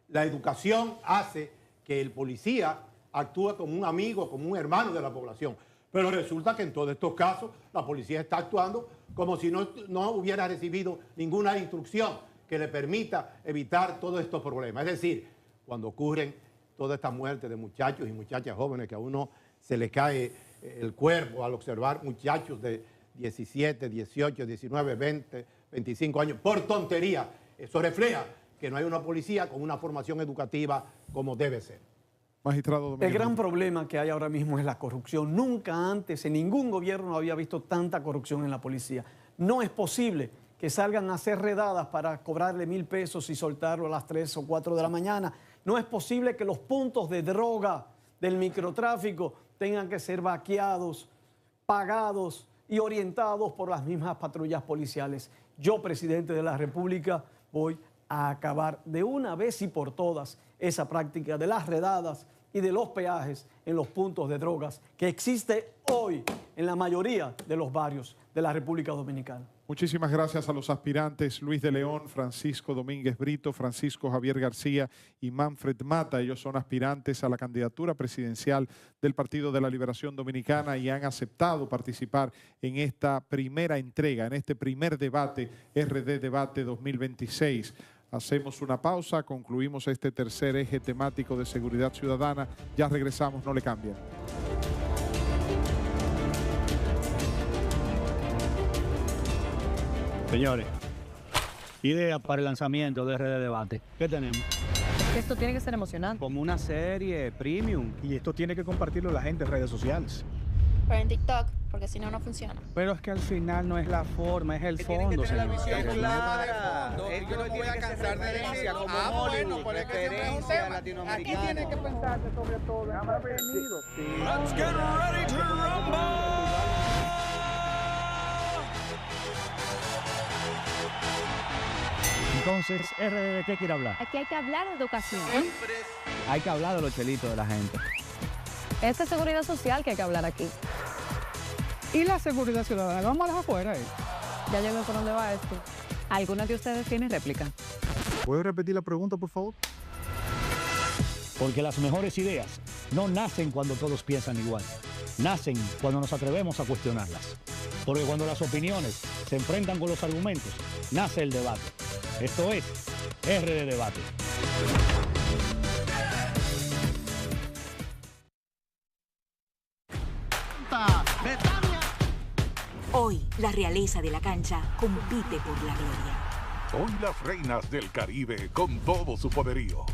La educación hace que el policía actúe como un amigo, como un hermano de la población. Pero resulta que en todos estos casos la policía está actuando como si no hubiera recibido ninguna instrucción que le permita evitar todos estos problemas. Es decir, cuando ocurren toda esta muerte de muchachos y muchachas jóvenes que a uno se le cae el cuerpo al observar muchachos de 17, 18, 19, 20, 25 años por tontería, eso refleja que no hay una policía con una formación educativa como debe ser. Magistrado Domingo. El gran problema que hay ahora mismo es la corrupción. Nunca antes en ningún gobierno había visto tanta corrupción en la policía. No es posible que salgan a hacer redadas para cobrarle 1.000 pesos y soltarlo a las 3 o 4 de la mañana. No es posible que los puntos de droga del microtráfico tengan que ser vaqueados, pagados y orientados por las mismas patrullas policiales. Yo, presidente de la República, voy a acabar de una vez y por todas esa práctica de las redadas y de los peajes en los puntos de drogas que existe hoy en la mayoría de los barrios de la República Dominicana. Muchísimas gracias a los aspirantes Luis de León, Francisco Domínguez Brito, Francisco Javier García y Manfred Mata. Ellos son aspirantes a la candidatura presidencial del Partido de la Liberación Dominicana y han aceptado participar en esta primera entrega, en este primer debate, RD Debate 2026. Hacemos una pausa, concluimos este tercer eje temático de seguridad ciudadana. Ya regresamos, no le cambien. Señores, idea para el lanzamiento de RD Debate. ¿Qué tenemos? Esto tiene que ser emocionante. Como una serie premium. Y esto tiene que compartirlo la gente en redes sociales. Pero en TikTok. porque si no, no funciona. Pero es que al final no es la forma, es el fondo, señor. Clara. Yo no me voy a cansar de decir como Hollywood, referencia latinoamericana. Aquí tiene que pensarse sobre todo. Let's get ready to rumble. Entonces, RD, ¿de qué quiere hablar? Aquí hay que hablar de educación. Hay que hablar de los chelitos de la gente. Esta es seguridad social que hay que hablar aquí. ¿Y la seguridad ciudadana? Vamos a dejar afuera. Ya llego por dónde va esto. ¿Alguna de ustedes tiene réplica? ¿Puede repetir la pregunta, por favor? Porque las mejores ideas no nacen cuando todos piensan igual. Nacen cuando nos atrevemos a cuestionarlas. Porque cuando las opiniones se enfrentan con los argumentos, nace el debate. Esto es RD Debate. Hoy, la realeza de la cancha compite por la gloria. Hoy las reinas del Caribe con todo su poderío.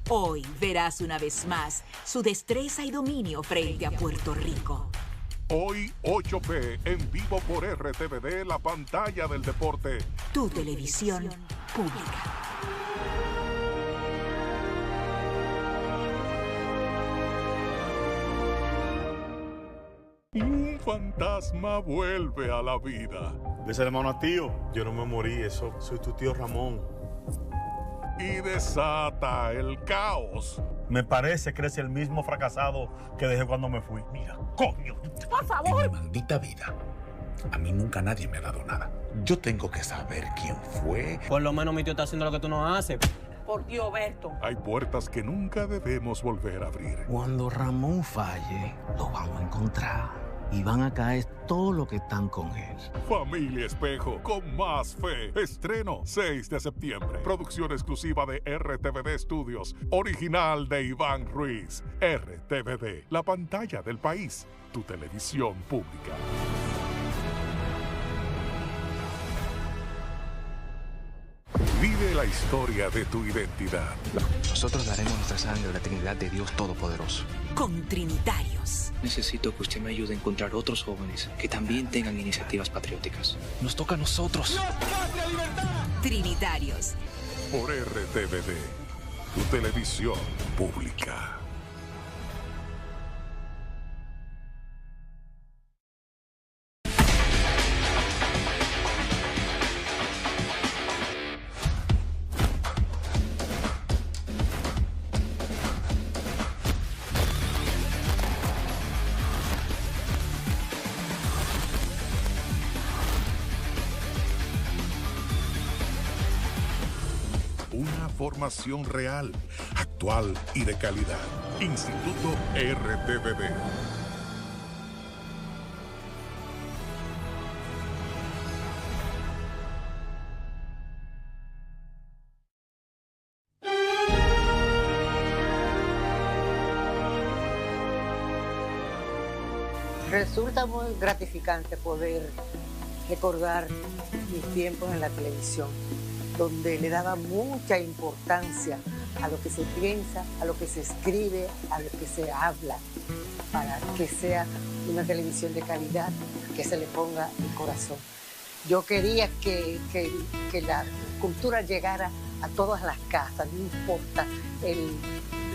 Hoy verás una vez más su destreza y dominio frente a Puerto Rico. Hoy 8P en vivo por RTVD, la pantalla del deporte. Tu televisión pública. Un fantasma vuelve a la vida. Dice el hermano a tío, yo no me morí, eso soy tu tío Ramón. Y desata el caos. Me parece que eres el mismo fracasado que dejé cuando me fui. Mira, coño. Por favor. En mi maldita vida, a mí nunca nadie me ha dado nada. Yo tengo que saber quién fue. Por lo menos mi tío está haciendo lo que tú no haces. Por Dios, Berto. Hay puertas que nunca debemos volver a abrir. Cuando Ramón falle, lo vamos a encontrar. Y van a caer todos los que están con él. Familia Espejo, con más fe. Estreno 6 de septiembre. Producción exclusiva de RTVD Studios. Original de Iván Ruiz. RTVD, la pantalla del país. Tu televisión pública. Vive la historia de tu identidad. Nosotros daremos nuestra sangre a la Trinidad de Dios Todopoderoso. Con Trinitarios. Necesito que usted me ayude a encontrar otros jóvenes que también tengan iniciativas patrióticas. Nos toca a nosotros. Trinitarios. Por RTVD, tu televisión pública. Una formación real, actual y de calidad. Instituto RTVD. Resulta muy gratificante poder recordar mis tiempos en la televisión, donde le daba mucha importancia a lo que se piensa, a lo que se escribe, a lo que se habla, para que sea una televisión de calidad, que se le ponga el corazón. Yo quería que la cultura llegara a todas las casas, no importa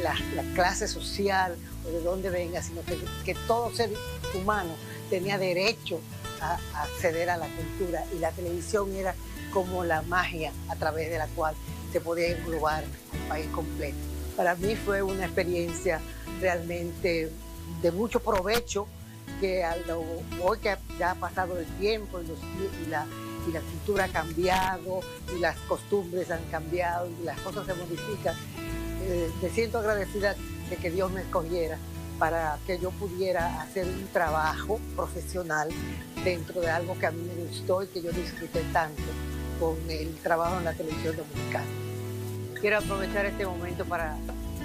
la clase social o de dónde venga, sino que todo ser humano tenía derecho a acceder a la cultura, y la televisión era como la magia a través de la cual se podía englobar al país completo. Para mí fue una experiencia realmente de mucho provecho, que hoy que ya ha pasado el tiempo y la cultura ha cambiado y las costumbres han cambiado y las cosas se modifican, me siento agradecida de que Dios me escogiera para que yo pudiera hacer un trabajo profesional dentro de algo que a mí me gustó y que yo disfruté tanto con el trabajo en la televisión dominicana. Quiero aprovechar este momento para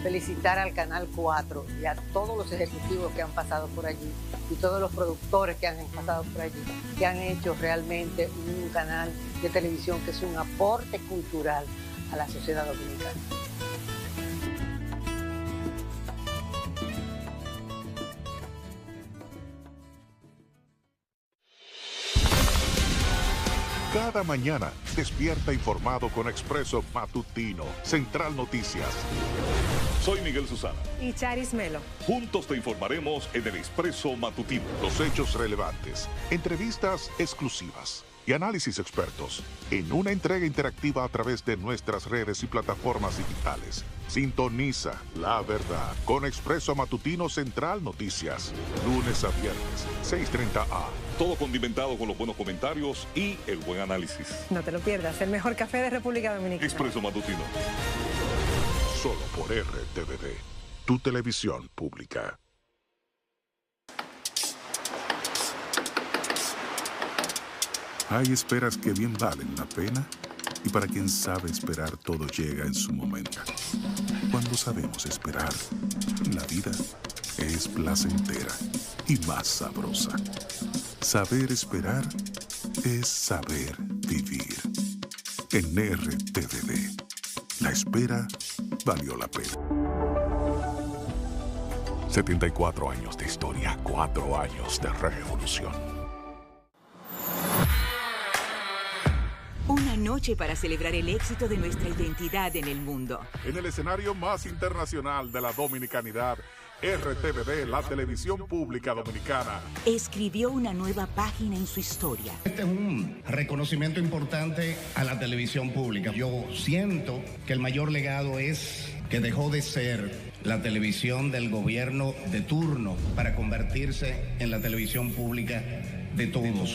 felicitar al Canal 4 y a todos los ejecutivos que han pasado por allí y todos los productores que han pasado por allí, que han hecho realmente un canal de televisión que es un aporte cultural a la sociedad dominicana. Cada mañana, despierta informado con Expreso Matutino, Central Noticias. Soy Miguel Susana. Y Charis Melo. Juntos te informaremos en el Expreso Matutino. Los hechos relevantes, entrevistas exclusivas y análisis expertos en una entrega interactiva a través de nuestras redes y plataformas digitales. Sintoniza la verdad con Expreso Matutino Central Noticias, lunes a viernes, 6:30 AM. Todo condimentado con los buenos comentarios y el buen análisis. No te lo pierdas, el mejor café de República Dominicana. Expreso Matutino. Solo por RTVD, tu televisión pública. Hay esperas que bien valen la pena y para quien sabe esperar todo llega en su momento. Cuando sabemos esperar, la vida es placentera y más sabrosa. Saber esperar es saber vivir. En RTVD, la espera valió la pena. 74 años de historia, 4 años de revolución. Una noche para celebrar el éxito de nuestra identidad en el mundo. En el escenario más internacional de la dominicanidad, RTVD, la televisión pública dominicana, escribió una nueva página en su historia. Este es un reconocimiento importante a la televisión pública. Yo siento que el mayor legado es que dejó de ser la televisión del gobierno de turno para convertirse en la televisión pública de todos.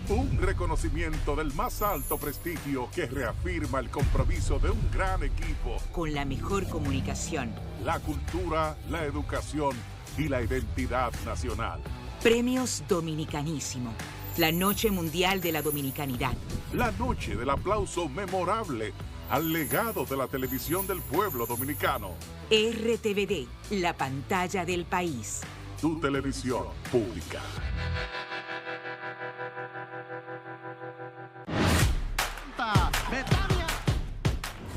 Un reconocimiento del más alto prestigio que reafirma el compromiso de un gran equipo con la mejor comunicación, la cultura, la educación y la identidad nacional. Premios Dominicanísimo, la Noche Mundial de la Dominicanidad. La noche del aplauso memorable al legado de la televisión del pueblo dominicano. RTVD, la pantalla del país. Tu televisión pública.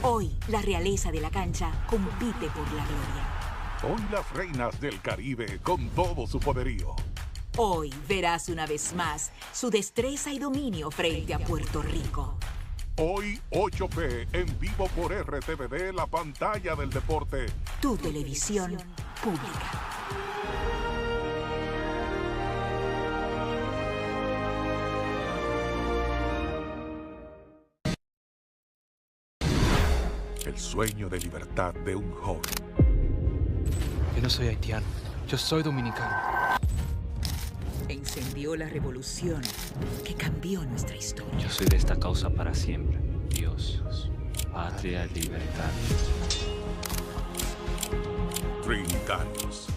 Hoy, la realeza de la cancha compite por la gloria. Hoy las reinas del Caribe con todo su poderío. Hoy verás una vez más su destreza y dominio frente a Puerto Rico. Hoy 8P en vivo por RTVD, la pantalla del deporte. Tu televisión pública. El sueño de libertad de un joven. Yo no soy haitiano, yo soy dominicano. Encendió la revolución que cambió nuestra historia. Yo soy de esta causa para siempre. Dios, patria, libertad. Trinitarios.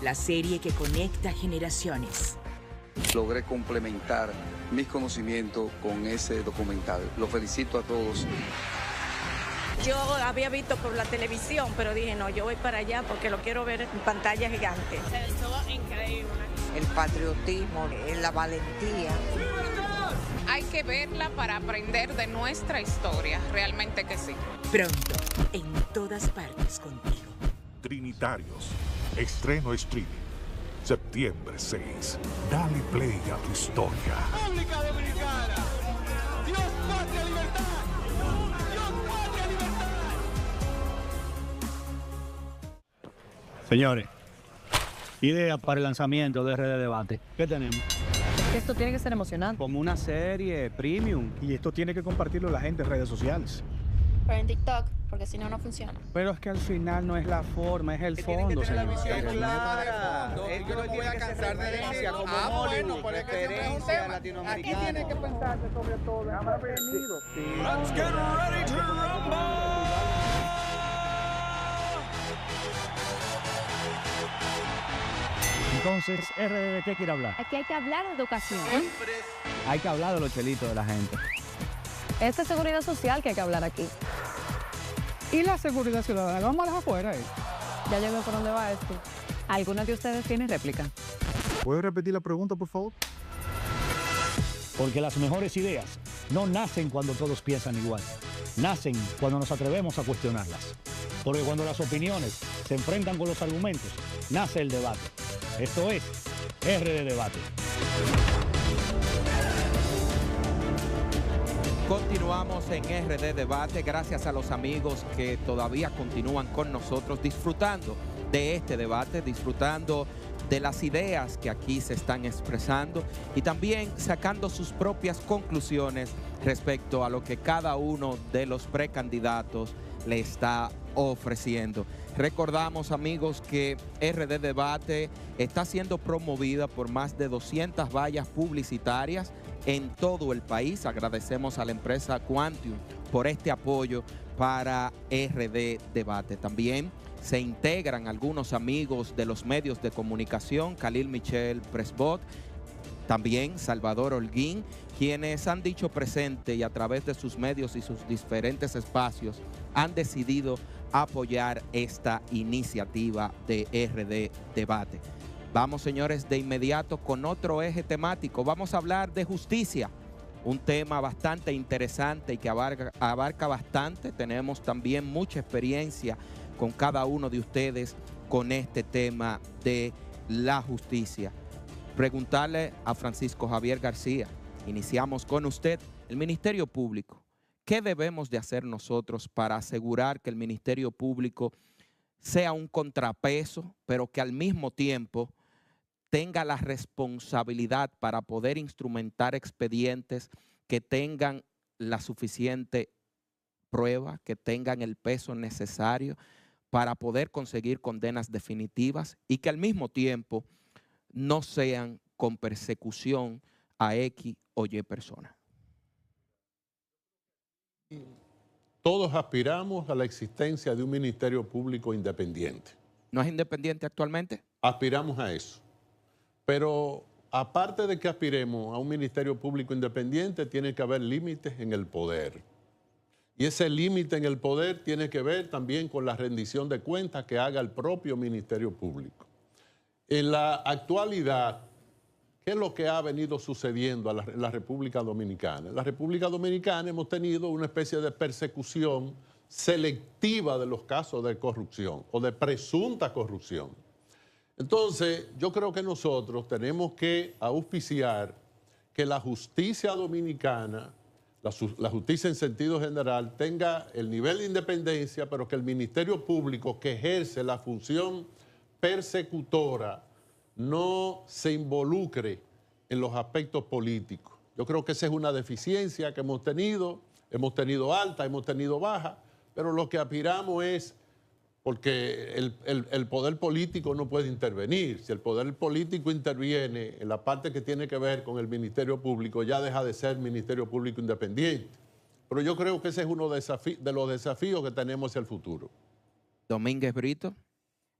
La serie que conecta generaciones. Logré complementar mis conocimientos con ese documental. Los felicito a todos. Yo había visto por la televisión, pero dije, no, yo voy para allá porque lo quiero ver en pantalla gigante. Estuvo increíble. El patriotismo, la valentía. Hay que verla para aprender de nuestra historia, realmente que sí. Pronto, en todas partes contigo. Trinitarios, estreno streaming, septiembre 6. Dale play a tu historia. República Dominicana. Dios, patria, libertad. Señores, idea para el lanzamiento de RD Debate. ¿Qué tenemos? Esto tiene que ser emocionante. Como una serie premium. Y esto tiene que compartirlo la gente en redes sociales. Pero en TikTok, porque si no, no funciona. Pero es que al final no es la forma, es el fondo, señor. Clara. Yo no me voy a cansar de decir como Hollywood, referencia latinoamericana. Aquí tiene que pensarse sobre todo. Prevenido. Let's get ready to rumble. Entonces, RD, ¿de qué quiere hablar? Aquí hay que hablar de educación. Hay que hablar de los chelitos de la gente. Esta es seguridad social que hay que hablar aquí. ¿Y la seguridad ciudadana? Vamos a las afuera. Ya yo veo por dónde va esto. ¿Alguno de ustedes tiene réplica? ¿Puede repetir la pregunta, por favor? Porque las mejores ideas no nacen cuando todos piensan igual. Nacen cuando nos atrevemos a cuestionarlas. Porque cuando las opiniones se enfrentan con los argumentos, nace el debate. Esto es RD Debate. Continuamos en RD Debate, gracias a los amigos que todavía continúan con nosotros disfrutando de este debate, disfrutando de las ideas que aquí se están expresando y también sacando sus propias conclusiones respecto a lo que cada uno de los precandidatos le está ofreciendo. Recordamos, amigos, que RD Debate está siendo promovida por más de 200 vallas publicitarias en todo el país. Agradecemos a la empresa Quantium por este apoyo para RD Debate. También se integran algunos amigos de los medios de comunicación, Khalil Michel Presbot, también Salvador Holguín, quienes han dicho presente y a través de sus medios y sus diferentes espacios han decidido apoyar esta iniciativa de RD Debate. Vamos, señores, de inmediato con otro eje temático. Vamos a hablar de justicia, un tema bastante interesante y que abarca bastante. Tenemos también mucha experiencia con cada uno de ustedes con este tema de la justicia. Preguntarle a Francisco Javier García, iniciamos con usted, el Ministerio Público. ¿Qué debemos de hacer nosotros para asegurar que el Ministerio Público sea un contrapeso, pero que al mismo tiempo tenga la responsabilidad para poder instrumentar expedientes que tengan la suficiente prueba, que tengan el peso necesario para poder conseguir condenas definitivas y que al mismo tiempo no sean con persecución a X o Y persona? Todos aspiramos a la existencia de un Ministerio Público independiente. ¿No es independiente actualmente? Aspiramos a eso. Pero aparte de que aspiremos a un Ministerio Público independiente, tiene que haber límites en el poder. Y ese límite en el poder tiene que ver también con la rendición de cuentas que haga el propio Ministerio Público. En la actualidad, ¿qué es lo que ha venido sucediendo en la República Dominicana? En la República Dominicana hemos tenido una especie de persecución selectiva de los casos de corrupción o de presunta corrupción. Entonces, yo creo que nosotros tenemos que auspiciar que la justicia dominicana, la justicia en sentido general, tenga el nivel de independencia, pero que el Ministerio Público que ejerce la función persecutora no se involucre en los aspectos políticos. Yo creo que esa es una deficiencia que hemos tenido alta, hemos tenido baja, pero lo que aspiramos es, porque el poder político no puede intervenir. Si el poder político interviene en la parte que tiene que ver con el Ministerio Público, ya deja de ser Ministerio Público independiente. Pero yo creo que ese es uno de los desafíos que tenemos hacia el futuro. Domínguez Brito.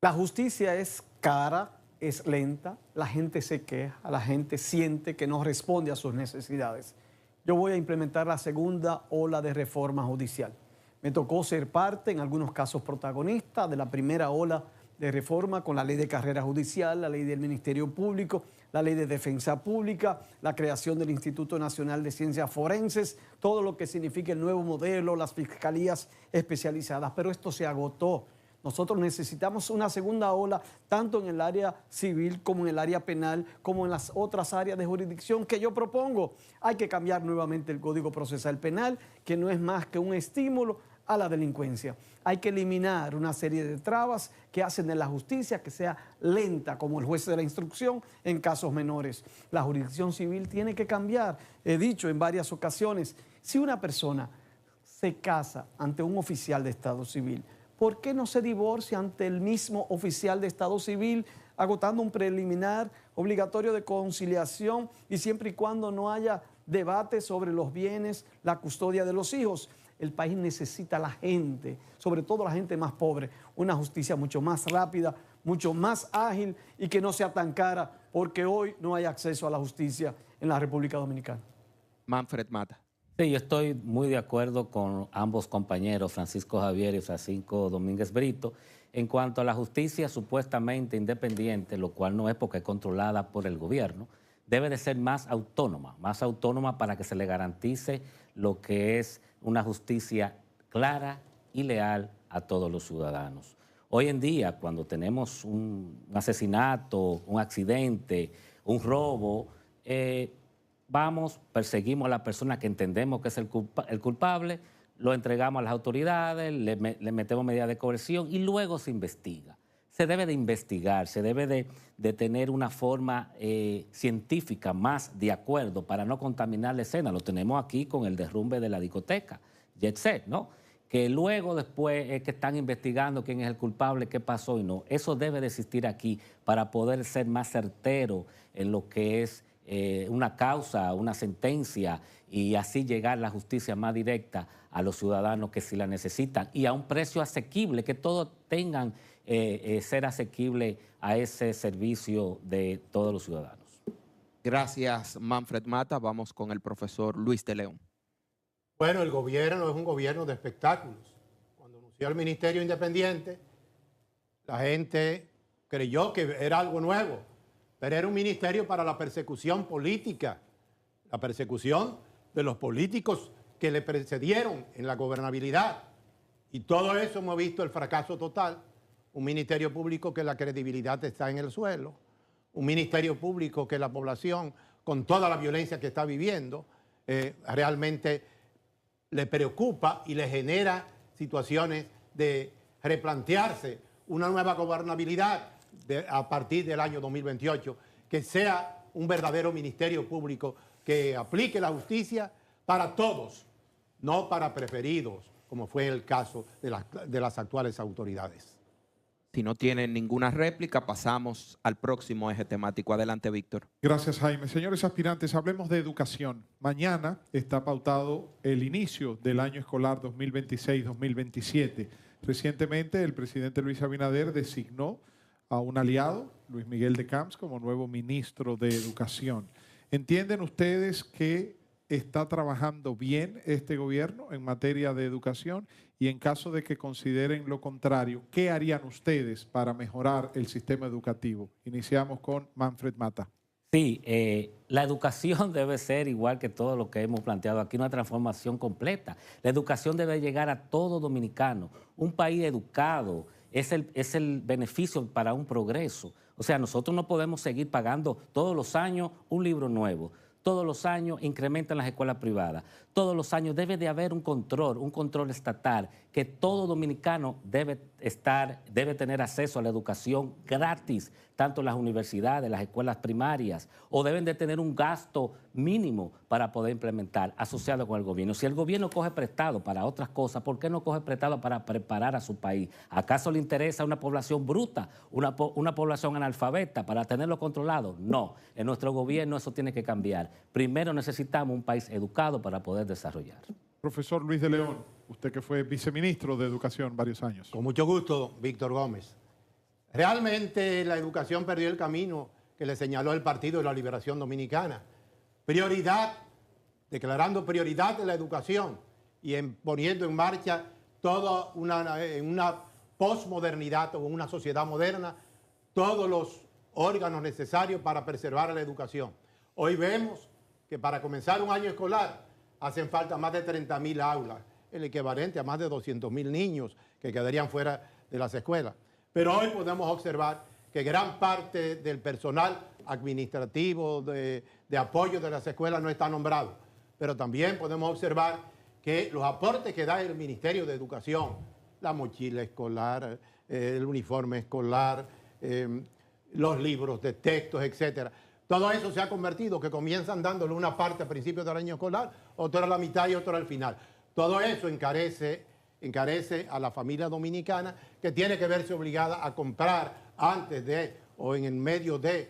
La justicia es cara, es lenta, la gente se queja, la gente siente que no responde a sus necesidades. Yo voy a implementar la segunda ola de reforma judicial. Me tocó ser parte, en algunos casos protagonista, de la primera ola de reforma con la ley de carrera judicial, la ley del Ministerio Público, la ley de defensa pública, la creación del Instituto Nacional de Ciencias Forenses, todo lo que significa el nuevo modelo, las fiscalías especializadas. Pero esto se agotó. Nosotros necesitamos una segunda ola, tanto en el área civil como en el área penal, como en las otras áreas de jurisdicción que yo propongo. Hay que cambiar nuevamente el Código Procesal Penal, que no es más que un estímulo a la delincuencia. Hay que eliminar una serie de trabas que hacen de la justicia que sea lenta, como el juez de la instrucción en casos menores. La jurisdicción civil tiene que cambiar. He dicho en varias ocasiones, si una persona se casa ante un oficial de Estado Civil, ¿por qué no se divorcia ante el mismo oficial de Estado Civil, agotando un preliminar obligatorio de conciliación y siempre y cuando no haya debate sobre los bienes, la custodia de los hijos? El país necesita a la gente, sobre todo la gente más pobre, una justicia mucho más rápida, mucho más ágil y que no sea tan cara, porque hoy no hay acceso a la justicia en la República Dominicana. Manfred Mata. Sí, yo estoy muy de acuerdo con ambos compañeros, Francisco Javier y Francisco Domínguez Brito, en cuanto a la justicia supuestamente independiente, lo cual no es porque es controlada por el gobierno, debe de ser más autónoma para que se le garantice lo que es una justicia clara y leal a todos los ciudadanos. Hoy en día, cuando tenemos un asesinato, un accidente, un robo, vamos, perseguimos a la persona que entendemos que es el culpable, lo entregamos a las autoridades, le metemos medidas de coerción y luego se investiga. Se debe de investigar, se debe de tener una forma científica más de acuerdo para no contaminar la escena. Lo tenemos aquí con el derrumbe de la discoteca, Jet Set, ¿no? Que luego después es que están investigando quién es el culpable, qué pasó y no. Eso debe de existir aquí para poder ser más certero en lo que es una causa, una sentencia y así llegar a la justicia más directa a los ciudadanos que sí la necesitan y a un precio asequible, que todos tengan ser asequible a ese servicio de todos los ciudadanos. Gracias, Manfred Mata. Vamos con el profesor Luis de León. Bueno, el gobierno es un gobierno de espectáculos. Cuando anunció el Ministerio Independiente, la gente creyó que era algo nuevo, pero era un ministerio para la persecución política, la persecución de los políticos que le precedieron en la gobernabilidad. Y todo eso hemos visto el fracaso total. Un ministerio público que la credibilidad está en el suelo, un ministerio público que la población, con toda la violencia que está viviendo, realmente le preocupa y le genera situaciones de replantearse una nueva gobernabilidad a partir del año 2028, que sea un verdadero ministerio público que aplique la justicia para todos, no para preferidos, como fue el caso de las actuales autoridades. Si no tienen ninguna réplica, pasamos al próximo eje temático. Adelante, Víctor. Gracias, Jaime. Señores aspirantes, hablemos de educación. Mañana está pautado el inicio del año escolar 2026-2027. Recientemente, el presidente Luis Abinader designó a un aliado, Luis Miguel de Camps, como nuevo ministro de Educación. ¿Entienden ustedes que está trabajando bien este gobierno en materia de educación? Y en caso de que consideren lo contrario, ¿qué harían ustedes para mejorar el sistema educativo? Iniciamos con Manfred Mata. Sí, la educación debe ser igual que todo lo que hemos planteado aquí, una transformación completa. La educación debe llegar a todo dominicano. Un país educado es el beneficio para un progreso. O sea, nosotros no podemos seguir pagando todos los años un libro nuevo. Todos los años incrementan las escuelas privadas. Todos los años debe de haber un control estatal, que todo dominicano debe tener acceso a la educación gratis, tanto en las universidades, las escuelas primarias, o deben de tener un gasto mínimo para poder implementar, asociado con el gobierno. Si el gobierno coge prestado para otras cosas, ¿por qué no coge prestado para preparar a su país? ¿Acaso le interesa una población bruta, una población analfabeta para tenerlo controlado? No, en nuestro gobierno eso tiene que cambiar. Primero necesitamos un país educado para poder desarrollar. Profesor Luis de León, usted que fue viceministro de Educación varios años. Con mucho gusto, Víctor Gómez. Realmente la educación perdió el camino que le señaló el Partido de la Liberación Dominicana. Declarando prioridad de la educación y poniendo en marcha toda una posmodernidad o una sociedad moderna, todos los órganos necesarios para preservar la educación. Hoy vemos que para comenzar un año escolar hacen falta más de 30.000 aulas, el equivalente a más de 200.000 niños que quedarían fuera de las escuelas. Pero hoy podemos observar que gran parte del personal administrativo de apoyo de las escuelas no está nombrado. Pero también podemos observar que los aportes que da el Ministerio de Educación, la mochila escolar, el uniforme escolar, los libros de textos, etcétera, todo eso se ha convertido, que comienzan dándole una parte a principios del año escolar, otra a la mitad y otra al final. Todo eso encarece a la familia dominicana, que tiene que verse obligada a comprar antes de o en el medio de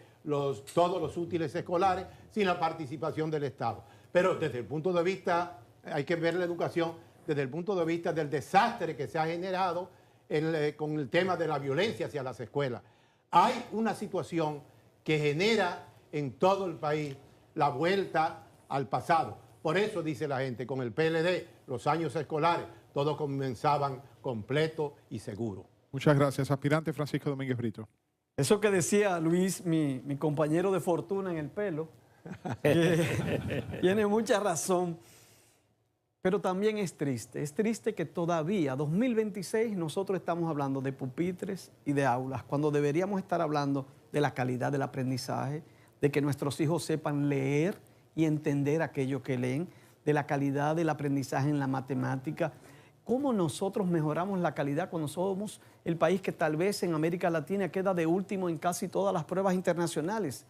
todos los útiles escolares sin la participación del Estado. Pero desde el punto de vista, hay que ver la educación desde el punto de vista del desastre que se ha generado con el tema de la violencia hacia las escuelas. Hay una situación que genera en todo el país la vuelta al pasado. Por eso dice la gente, con el PLD, los años escolares, todos comenzaban completo y seguro. Muchas gracias. Aspirante Francisco Domínguez Brito. Eso que decía Luis, mi compañero de fortuna en el pelo, tiene mucha razón, pero también es triste que todavía, 2026, nosotros estamos hablando de pupitres y de aulas, cuando deberíamos estar hablando de la calidad del aprendizaje, de que nuestros hijos sepan leer y entender aquello que leen, de la calidad del aprendizaje en la matemática. ¿Cómo nosotros mejoramos la calidad cuando somos el país que tal vez en América Latina queda de último en casi todas las pruebas internacionales?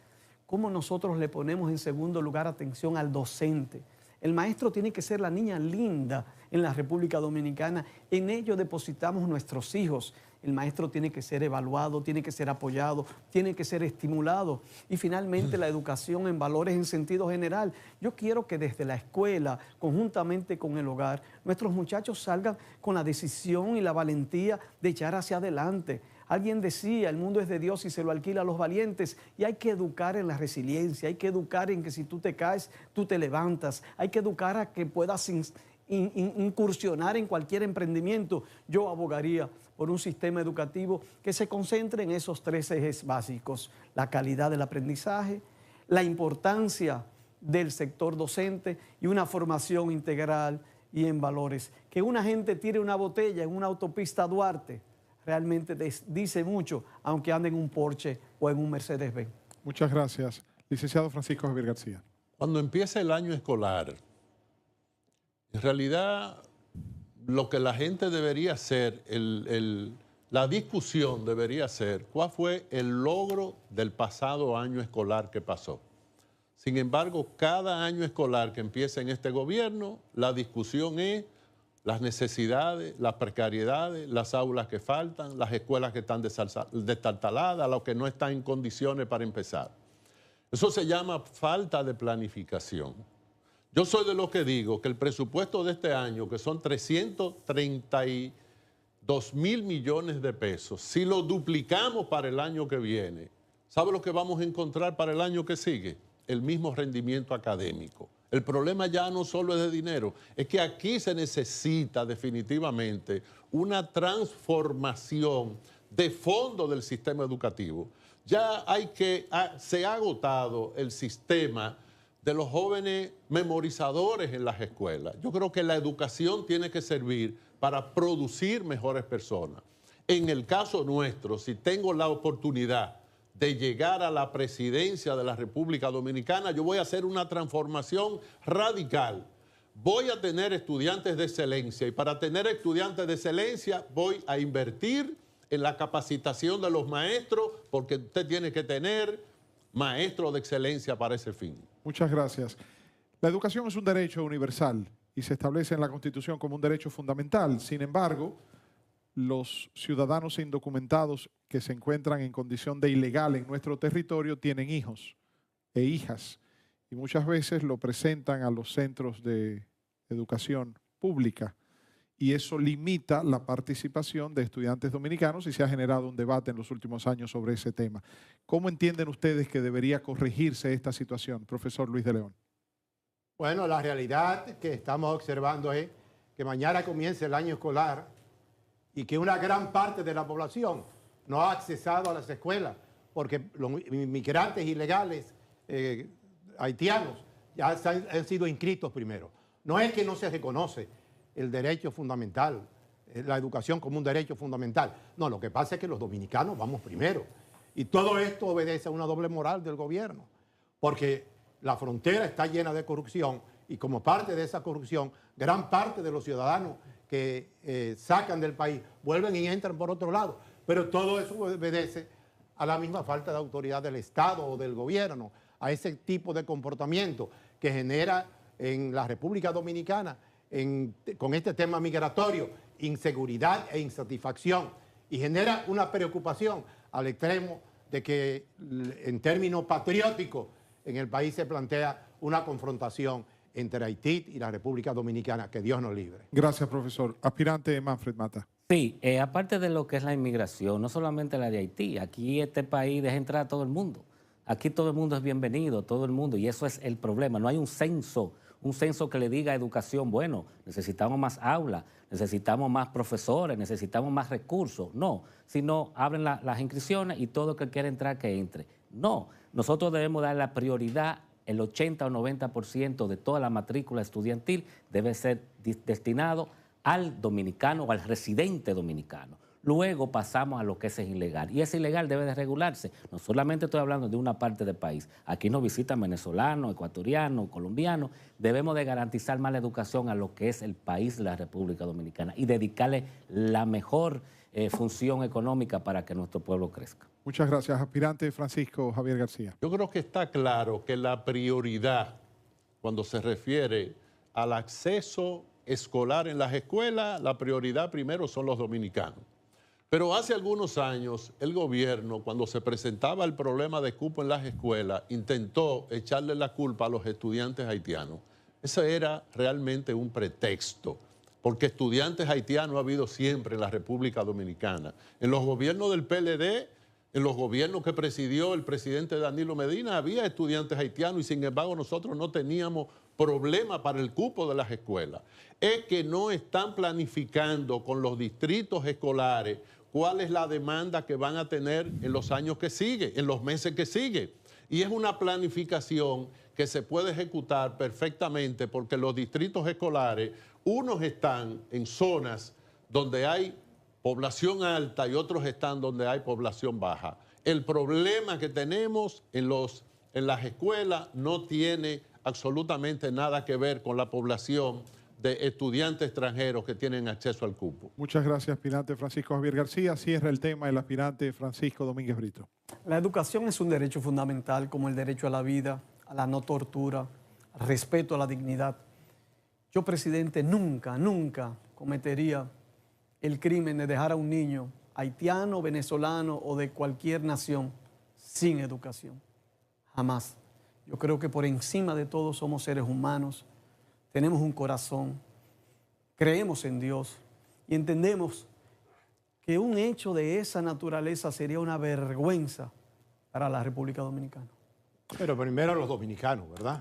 ¿Cómo nosotros le ponemos en segundo lugar atención al docente? El maestro tiene que ser la niña linda en la República Dominicana. En ello depositamos nuestros hijos. El maestro tiene que ser evaluado, tiene que ser apoyado, tiene que ser estimulado. Y finalmente la educación en valores en sentido general. Yo quiero que desde la escuela, conjuntamente con el hogar, nuestros muchachos salgan con la decisión y la valentía de echar hacia adelante. Alguien decía, el mundo es de Dios y se lo alquila a los valientes, y hay que educar en la resiliencia, hay que educar en que si tú te caes, tú te levantas, hay que educar a que puedas incursionar en cualquier emprendimiento. Yo abogaría por un sistema educativo que se concentre en esos 3 ejes básicos: la calidad del aprendizaje, la importancia del sector docente y una formación integral y en valores. Que una gente tire una botella en una autopista Duarte realmente dice mucho, aunque ande en un Porsche o en un Mercedes-Benz. Muchas gracias. Licenciado Francisco Javier García. Cuando empieza el año escolar, en realidad lo que la gente debería hacer, la discusión debería ser cuál fue el logro del pasado año escolar que pasó. Sin embargo, cada año escolar que empieza en este gobierno, la discusión es las necesidades, las precariedades, las aulas que faltan, las escuelas que están destartaladas, los que no están en condiciones para empezar. Eso se llama falta de planificación. Yo soy de los que digo que el presupuesto de este año, que son 332.000 millones de pesos, si lo duplicamos para el año que viene, ¿sabe lo que vamos a encontrar para el año que sigue? El mismo rendimiento académico. El problema ya no solo es de dinero, es que aquí se necesita definitivamente una transformación de fondo del sistema educativo. Ya se ha agotado el sistema de los jóvenes memorizadores en las escuelas. Yo creo que la educación tiene que servir para producir mejores personas. En el caso nuestro, si tengo la oportunidad de llegar a la presidencia de la República Dominicana, yo voy a hacer una transformación radical. Voy a tener estudiantes de excelencia y para tener estudiantes de excelencia voy a invertir en la capacitación de los maestros, porque usted tiene que tener maestros de excelencia para ese fin. Muchas gracias. La educación es un derecho universal y se establece en la Constitución como un derecho fundamental. Sin embargo, los ciudadanos indocumentados que se encuentran en condición de ilegal en nuestro territorio tienen hijos e hijas y muchas veces lo presentan a los centros de educación pública y eso limita la participación de estudiantes dominicanos y se ha generado un debate en los últimos años sobre ese tema. ¿Cómo entienden ustedes que debería corregirse esta situación, profesor Luis de León? Bueno, la realidad que estamos observando es que mañana comienza el año escolar y que una gran parte de la población no ha accesado a las escuelas porque los inmigrantes ilegales haitianos ya han sido inscritos primero. No es que no se reconoce el derecho fundamental, la educación como un derecho fundamental. No, lo que pasa es que los dominicanos vamos primero. Y todo esto obedece a una doble moral del gobierno, porque la frontera está llena de corrupción y como parte de esa corrupción, gran parte de los ciudadanos que sacan del país vuelven y entran por otro lado. Pero todo eso obedece a la misma falta de autoridad del Estado o del gobierno, a ese tipo de comportamiento que genera en la República Dominicana con este tema migratorio, inseguridad e insatisfacción y genera una preocupación al extremo de que en términos patrióticos en el país se plantea una confrontación entre Haití y la República Dominicana, que Dios nos libre. Gracias, profesor. Aspirante Manfred Mata. Sí, aparte de lo que es la inmigración, no solamente la de Haití, aquí este país deja entrar a todo el mundo. Aquí todo el mundo es bienvenido, todo el mundo, y eso es el problema. No hay un censo que le diga a educación, bueno, necesitamos más aulas, necesitamos más profesores, necesitamos más recursos. No, sino abren las inscripciones y todo el que quiera entrar, que entre. No, nosotros debemos dar la prioridad, el 80 o 90% de toda la matrícula estudiantil debe ser destinado al dominicano o al residente dominicano. Luego pasamos a lo que es ilegal. Y ese ilegal debe de regularse. No solamente estoy hablando de una parte del país. Aquí nos visitan venezolanos, ecuatorianos, colombianos. Debemos de garantizar más la educación a lo que es el país de la República Dominicana y dedicarle la mejor función económica para que nuestro pueblo crezca. Muchas gracias, aspirante Francisco Javier García. Yo creo que está claro que la prioridad, cuando se refiere al acceso escolar en las escuelas, la prioridad primero son los dominicanos. Pero hace algunos años el gobierno, cuando se presentaba el problema de cupo en las escuelas, intentó echarle la culpa a los estudiantes haitianos. Ese era realmente un pretexto, porque estudiantes haitianos ha habido siempre en la República Dominicana. En los gobiernos del PLD, en los gobiernos que presidió el presidente Danilo Medina, había estudiantes haitianos y sin embargo nosotros no teníamos problema para el cupo de las escuelas. Es que no están planificando con los distritos escolares cuál es la demanda que van a tener en los años que siguen, en los meses que siguen. Y es una planificación que se puede ejecutar perfectamente porque los distritos escolares, unos están en zonas donde hay población alta y otros están donde hay población baja. El problema que tenemos en las escuelas no tiene absolutamente nada que ver con la población de estudiantes extranjeros que tienen acceso al cupo. Muchas gracias, aspirante Francisco Javier García. Cierra el tema el aspirante Francisco Domínguez Brito. La educación es un derecho fundamental como el derecho a la vida, a la no tortura, al respeto a la dignidad. Yo, presidente, nunca cometería el crimen de dejar a un niño haitiano, venezolano o de cualquier nación sin educación. Jamás. Yo creo que por encima de todo somos seres humanos, tenemos un corazón, creemos en Dios y entendemos que un hecho de esa naturaleza sería una vergüenza para la República Dominicana. Pero primero los dominicanos, ¿verdad?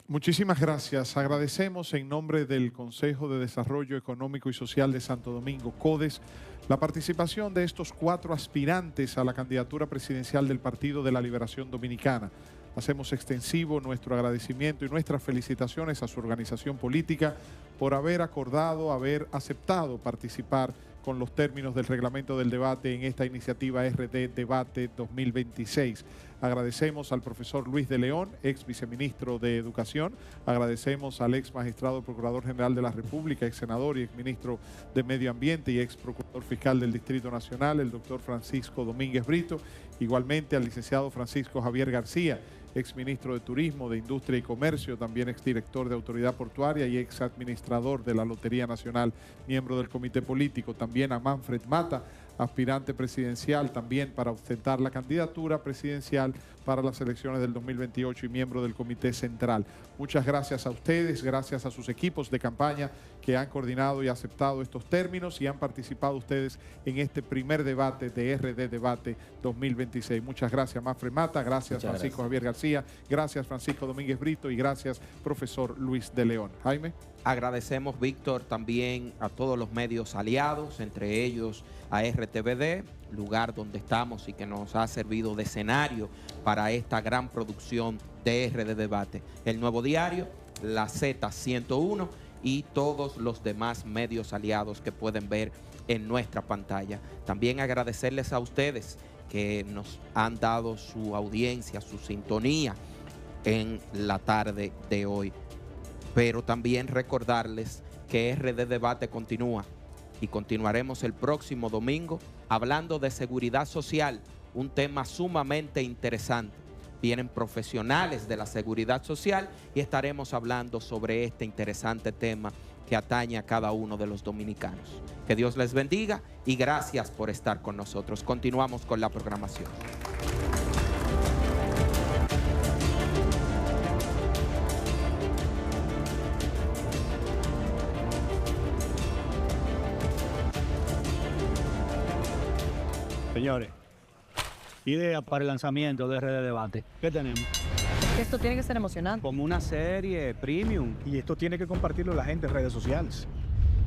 Muchísimas gracias. Agradecemos en nombre del Consejo de Desarrollo Económico y Social de Santo Domingo, CODES, la participación de estos 4 aspirantes a la candidatura presidencial del Partido de la Liberación Dominicana. Hacemos extensivo nuestro agradecimiento y nuestras felicitaciones a su organización política por haber acordado, haber aceptado participar con los términos del reglamento del debate en esta iniciativa RD Debate 2026. Agradecemos al profesor Luis de León, ex viceministro de Educación. Agradecemos al ex magistrado procurador general de la República, ex senador y ex ministro de Medio Ambiente y ex procurador fiscal del Distrito Nacional, el doctor Francisco Domínguez Brito. Igualmente al licenciado Francisco Javier García, ex ministro de Turismo, de Industria y Comercio, también ex director de Autoridad Portuaria y ex administrador de la Lotería Nacional, miembro del Comité Político. También a Manfred Mata, aspirante presidencial también para ostentar la candidatura presidencial para las elecciones del 2028 y miembro del Comité Central. Muchas gracias a ustedes, gracias a sus equipos de campaña que han coordinado y aceptado estos términos y han participado ustedes en este primer debate de RD Debate 2026. Muchas gracias, Manfred Mata, gracias Francisco Javier García, gracias Francisco Domínguez Brito y gracias profesor Luis de León. Jaime. Agradecemos, Víctor, también a todos los medios aliados, entre ellos a RTVD, lugar donde estamos y que nos ha servido de escenario para esta gran producción de RD Debate. El Nuevo Diario, la Z101 y todos los demás medios aliados que pueden ver en nuestra pantalla. También agradecerles a ustedes que nos han dado su audiencia, su sintonía en la tarde de hoy. Pero también recordarles que RD Debate continúa y continuaremos el próximo domingo hablando de seguridad social, un tema sumamente interesante. Vienen profesionales de la seguridad social y estaremos hablando sobre este interesante tema que atañe a cada uno de los dominicanos. Que Dios les bendiga y gracias por estar con nosotros. Continuamos con la programación. Señores, idea para el lanzamiento de RD Debate. ¿Qué tenemos? Esto tiene que ser emocionante. Como una serie premium. Y esto tiene que compartirlo la gente en redes sociales.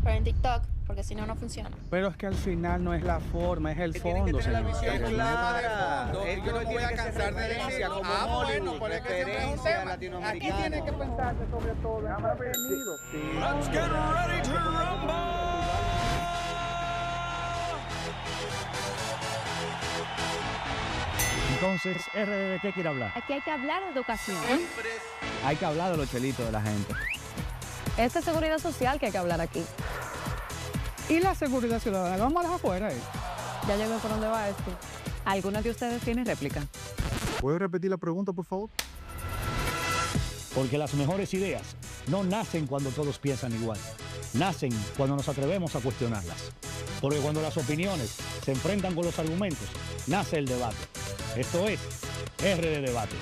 Pero en TikTok, porque si no, no funciona. Pero es que al final no es la forma, es el fondo. Tiene que tener la visión clara. Yo no voy a cansar de decir como Hollywood, referencia latinoamericana. Aquí tiene que pensarse sobre todo. Let's get ready to rumble. Entonces, RD, ¿de qué quiere hablar? Aquí hay que hablar de educación. Hay que hablar de los chelitos de la gente. Esta es seguridad social que hay que hablar aquí. ¿Y la seguridad ciudadana? Vamos a dejar afuera. Ya llego por dónde va esto. ¿Alguna de ustedes tiene réplica? ¿Puede repetir la pregunta, por favor? Porque las mejores ideas no nacen cuando todos piensan igual. Nacen cuando nos atrevemos a cuestionarlas. Porque cuando las opiniones se enfrentan con los argumentos, nace el debate. Esto es RD Debate.